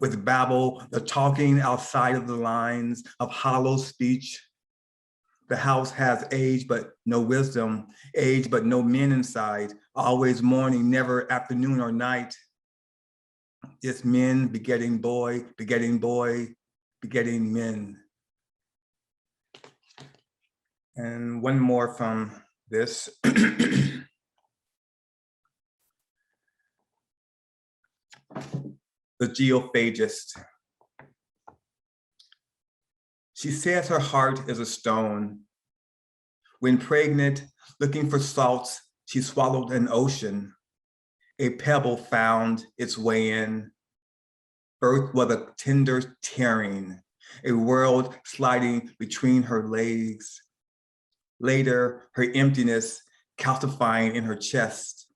with babble, the talking outside of the lines of hollow speech. The house has age, but no wisdom, age, but no men inside, always morning, never afternoon or night. It's men begetting boy, begetting men. And one more from this. The geophagist. She says her heart is a stone. When pregnant, looking for salts, she swallowed an ocean. A pebble found its way in. Birth was a tender tearing, a world sliding between her legs. Later, her emptiness calcifying in her chest.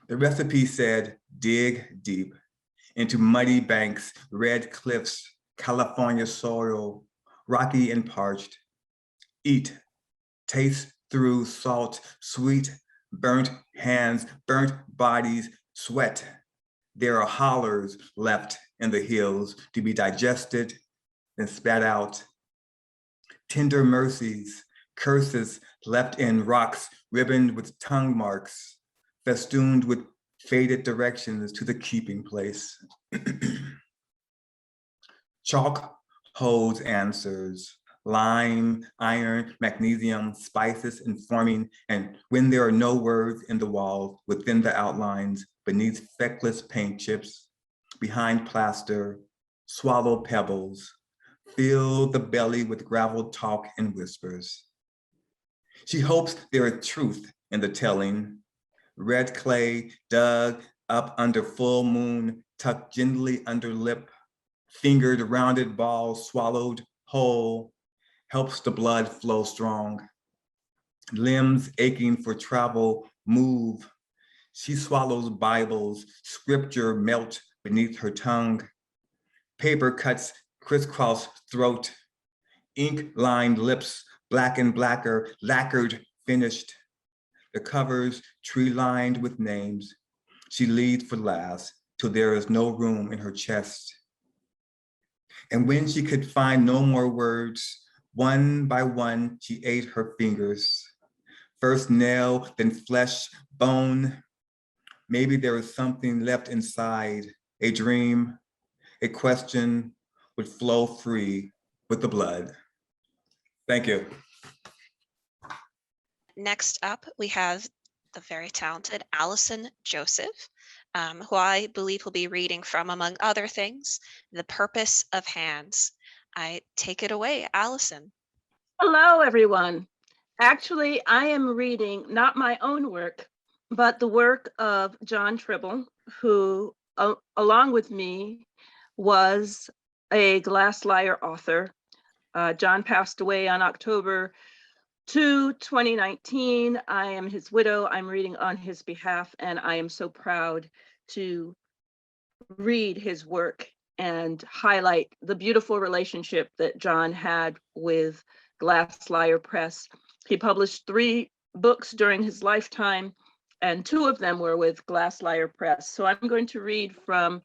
The recipe said, dig deep into muddy banks, red cliffs, California soil, rocky and parched. Eat, taste through salt, sweet, burnt hands, burnt bodies, sweat. There are hollers left in the hills to be digested and spat out. Tender mercies, curses left in rocks, ribboned with tongue marks, festooned with faded directions to the keeping place. Chalk holds answers, lime, iron, magnesium, spices informing, and when there are no words in the walls, within the outlines, beneath feckless paint chips, behind plaster, swallow pebbles, fill the belly with gravel talk and whispers. She hopes there is truth in the telling. Red clay dug up under full moon, tucked gently under lip, fingered rounded balls swallowed whole, helps the blood flow strong. Limbs aching for travel move. She swallows Bibles, scripture melt beneath her tongue. Paper cuts crisscross throat, ink lined lips, black and blacker, lacquered, finished. The covers tree lined with names. She leads for last till there is no room in her chest. And when she could find no more words, one by one, she ate her fingers. First nail, then flesh, bone. Maybe there was something left inside, a dream, a question would flow free with the blood. Thank you. Next up, we have the very talented Allison Joseph, who I believe will be reading from, among other things, The Purpose of Hands. I take it away, Allison. Hello, everyone. Actually, I am reading not my own work, but the work of Jon Tribble, who, along with me, was a Glass Lyre author. Jon passed away on October To 2019, I am his widow. I'm reading on his behalf, and I am so proud to read his work and highlight the beautiful relationship that Jon had with Glass Lyre Press. He published 3 books during his lifetime, and 2 of them were with Glass Lyre Press. So I'm going to read from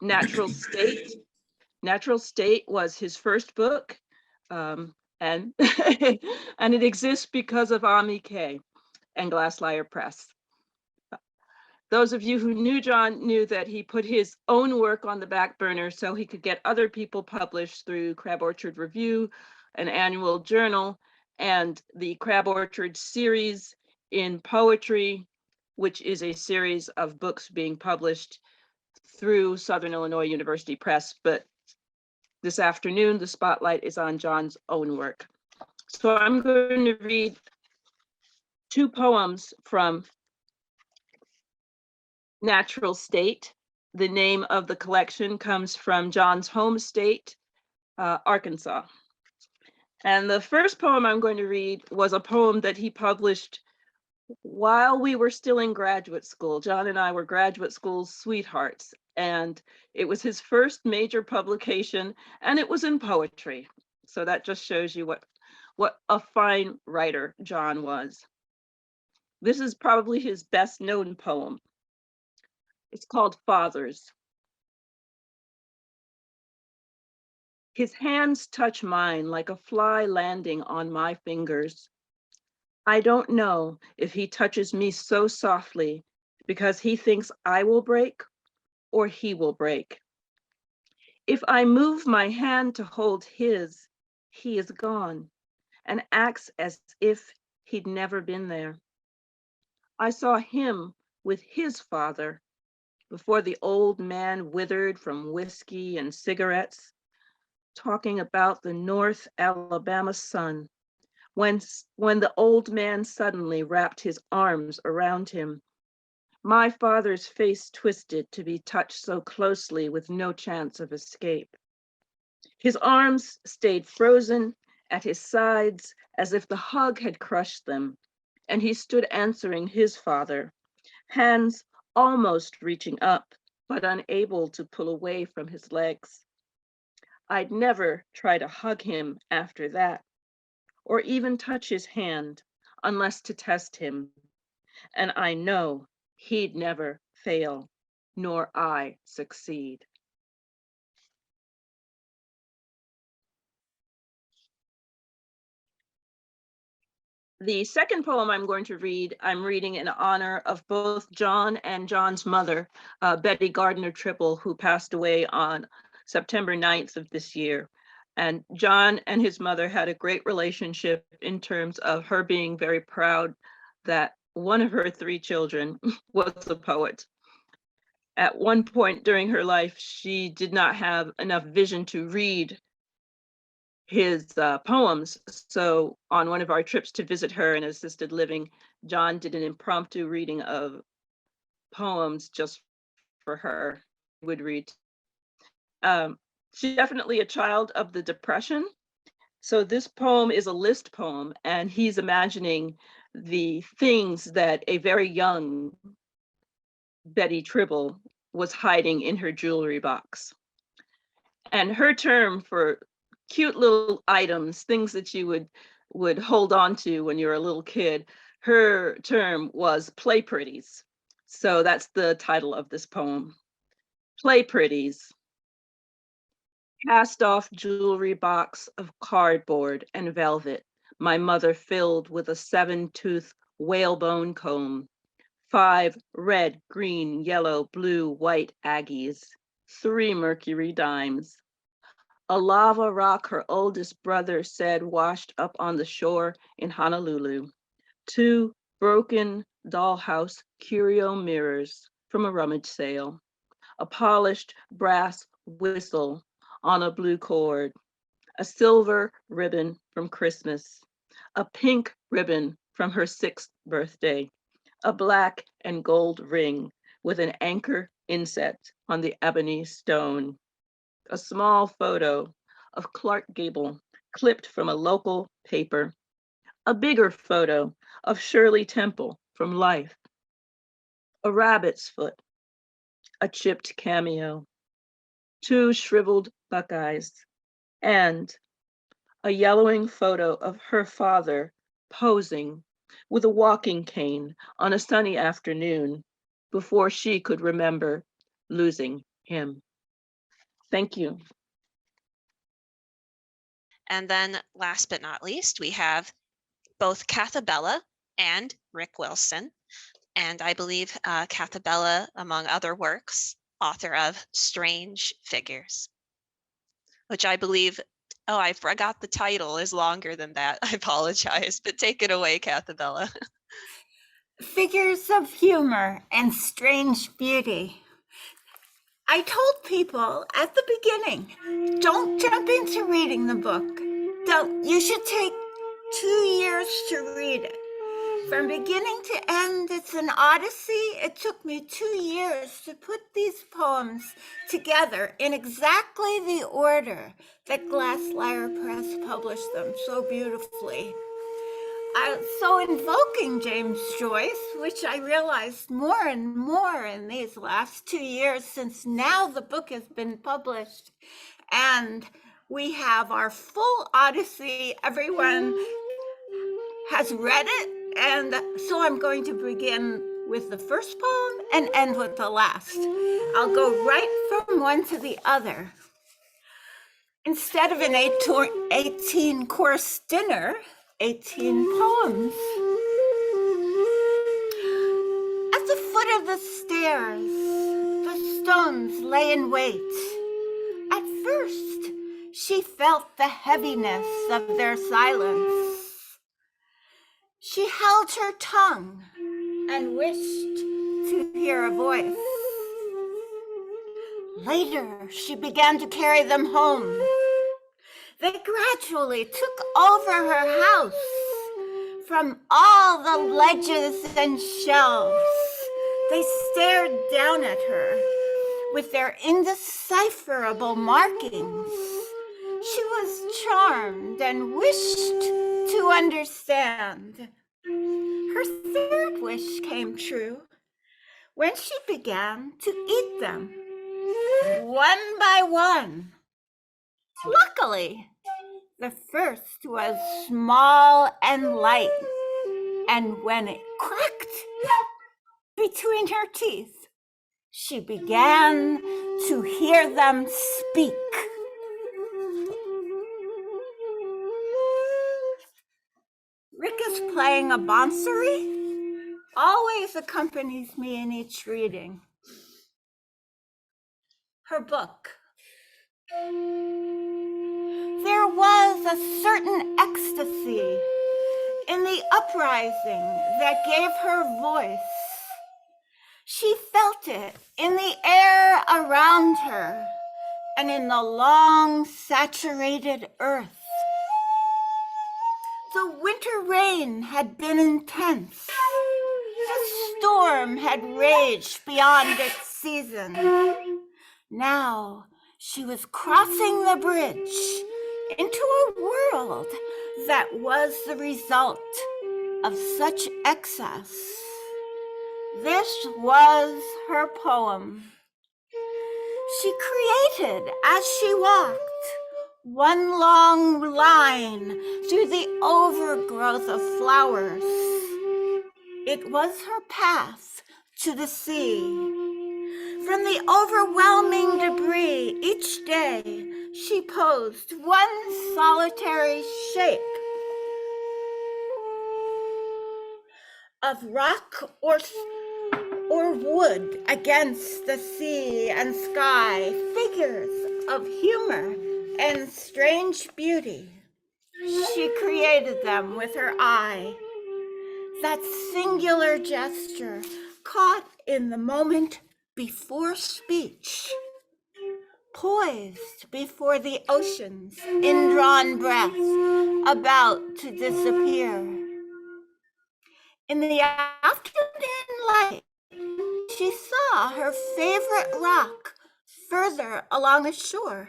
Natural State. Natural State was his first book, and and it exists because of Ami K and Glass Lyre Press. Those of you who knew Jon knew that he put his own work on the back burner so he could get other people published through Crab Orchard Review, an annual journal, and the Crab Orchard series in poetry, which is a series of books being published through Southern Illinois University Press. But this afternoon, the spotlight is on Jon's own work. So I'm going to read 2 poems from Natural State. The name of the collection comes from Jon's home state, Arkansas. And the first poem I'm going to read was a poem that he published while we were still in graduate school. Jon and I were graduate school sweethearts, and it was his first major publication, and it was in poetry. So that just shows you what a fine writer Jon was. This is probably his best known poem. It's called Fathers. His hands touch mine like a fly landing on my fingers. I don't know if he touches me so softly because he thinks I will break or he will break. If I move my hand to hold his, he is gone and acts as if he'd never been there. I saw him with his father before the old man withered from whiskey and cigarettes, talking about the North Alabama sun, when the old man suddenly wrapped his arms around him. My father's face twisted to be touched so closely with no chance of escape. His arms stayed frozen at his sides as if the hug had crushed them, and he stood answering his father, hands almost reaching up, but unable to pull away from his legs. I'd never try to hug him after that, or even touch his hand, unless to test him. And I know he'd never fail, nor I succeed. The second poem I'm going to read, I'm reading in honor of both Jon and Jon's mother, Betty Gardner Tribble, who passed away on September 9th of this year. And Jon and his mother had a great relationship in terms of her being very proud that one of her 3 children was a poet. At one point during her life, she did not have enough vision to read his poems. So on one of our trips to visit her in assisted living, Jon did an impromptu reading of poems just for her. He would read. She's definitely a child of the Depression. So this poem is a list poem, and he's imagining the things that a very young Betty Tribble was hiding in her jewelry box. And her term for cute little items, things that you would hold on to when you're a little kid, her term was play pretties. So that's the title of this poem. Play pretties. Cast off jewelry box of cardboard and velvet, my mother filled with a 7-tooth whalebone comb, 5 red, green, yellow, blue, white Aggies, 3 mercury dimes, a lava rock her oldest brother said washed up on the shore in Honolulu, 2 broken dollhouse curio mirrors from a rummage sale, a polished brass whistle on a blue cord, a silver ribbon from Christmas, a pink ribbon from her 6th birthday, a black and gold ring with an anchor inset on the ebony stone, a small photo of Clark Gable clipped from a local paper, a bigger photo of Shirley Temple from Life, a rabbit's foot, a chipped cameo, 2 shriveled buckeyes, and a yellowing photo of her father posing with a walking cane on a sunny afternoon before she could remember losing him. Thank you. And then last but not least, we have both Kathabela and Rick Wilson. And I believe Kathabela, among other works, author of Strange Figures, which I believe, oh, I forgot the title is longer than that. I apologize, but take it away, Kathabela. Figures of humor and strange beauty. I told people at the beginning, don't jump into reading the book. You should take 2 years to read it. From beginning to end, it's an odyssey. It took me 2 years to put these poems together in exactly the order that Glass Lyre Press published them so beautifully. So invoking James Joyce, which I realized more and more in these last 2 years since now the book has been published. And we have our full Odyssey. Everyone has read it. And so I'm going to begin with the first poem and end with the last. I'll go right from one to the other. Instead of an 18-course dinner, 18 poems. At the foot of the stairs, the stones lay in wait. At first, she felt the heaviness of their silence. She held her tongue and wished to hear a voice. Later, she began to carry them home. They gradually took over her house. From all the ledges and shelves, they stared down at her with their indecipherable markings. She was charmed and wished to understand. Her third wish came true when she began to eat them, one by one. Luckily, the first was small and light, and when it cracked between her teeth, she began to hear them speak. Rick is playing a Bonsuri, always accompanies me in each reading. Her book. There was a certain ecstasy in the uprising that gave her voice. She felt it in the air around her and in the long saturated earth. The winter rain had been intense. The storm had raged beyond its season. Now she was crossing the bridge into a world that was the result of such excess. This was her poem. She created as she walked, one long line through the overgrowth of flowers. It was her path to the sea. From the overwhelming debris each day, she posed one solitary shape of rock or wood against the sea and sky, figures of humor and strange beauty. She created them with her eye. That singular gesture caught in the moment before speech, poised before the ocean's indrawn breath about to disappear. In the afternoon light, she saw her favorite rock further along the shore.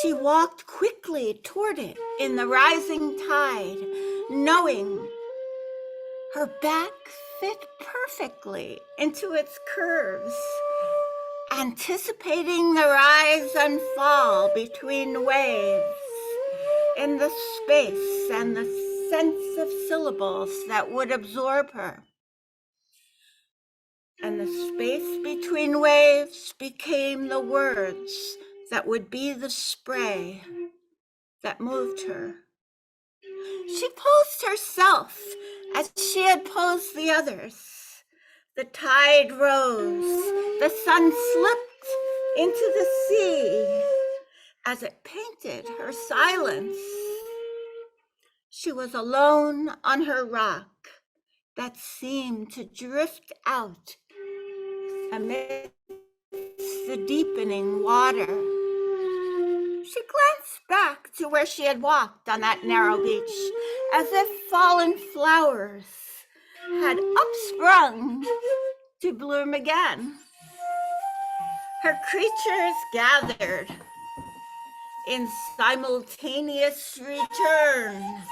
She walked quickly toward it in the rising tide, knowing her back fit perfectly into its curves, anticipating the rise and fall between waves in the space and the sense of syllables that would absorb her. And the space between waves became the words that would be the spray that moved her. She posed herself as she had posed the others. The tide rose, the sun slipped into the sea as it painted her silence. She was alone on her rock that seemed to drift out amidst the deepening water. She glanced back to where she had walked on that narrow beach, as if fallen flowers had upsprung to bloom again. Her creatures gathered in simultaneous return,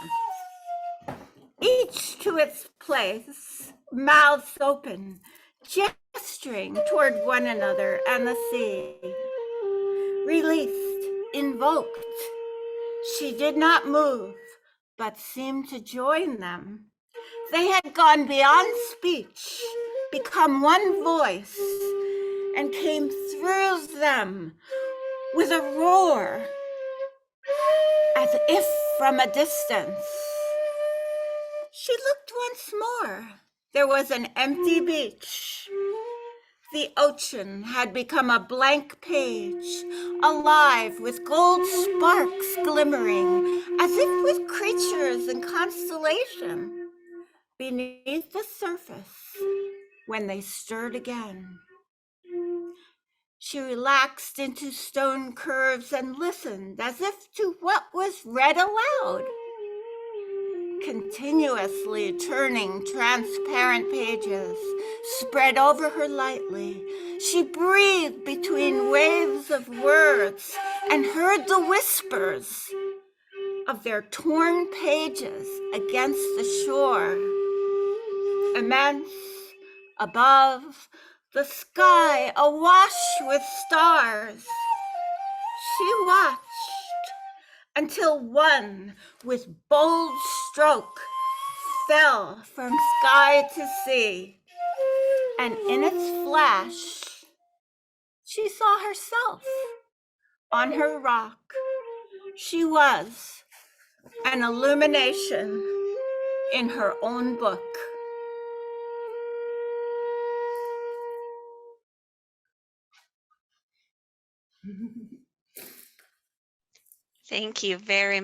each to its place, mouths open, gesturing toward one another and the sea. Released, invoked, she did not move, but seemed to join them. They had gone beyond speech, become one voice, and came through them with a roar, as if from a distance. She looked once more. There was an empty beach. The ocean had become a blank page, alive with gold sparks glimmering, as if with creatures and constellation beneath the surface when they stirred again. She relaxed into stone curves and listened as if to what was read aloud, continuously turning transparent pages spread over her lightly. She breathed between waves of words and heard the whispers of their torn pages against the shore. Immense, above, the sky awash with stars. She watched until one with bold stroke fell from sky to sea. And in its flash, she saw herself on her rock. She was an illumination in her own book. Thank you very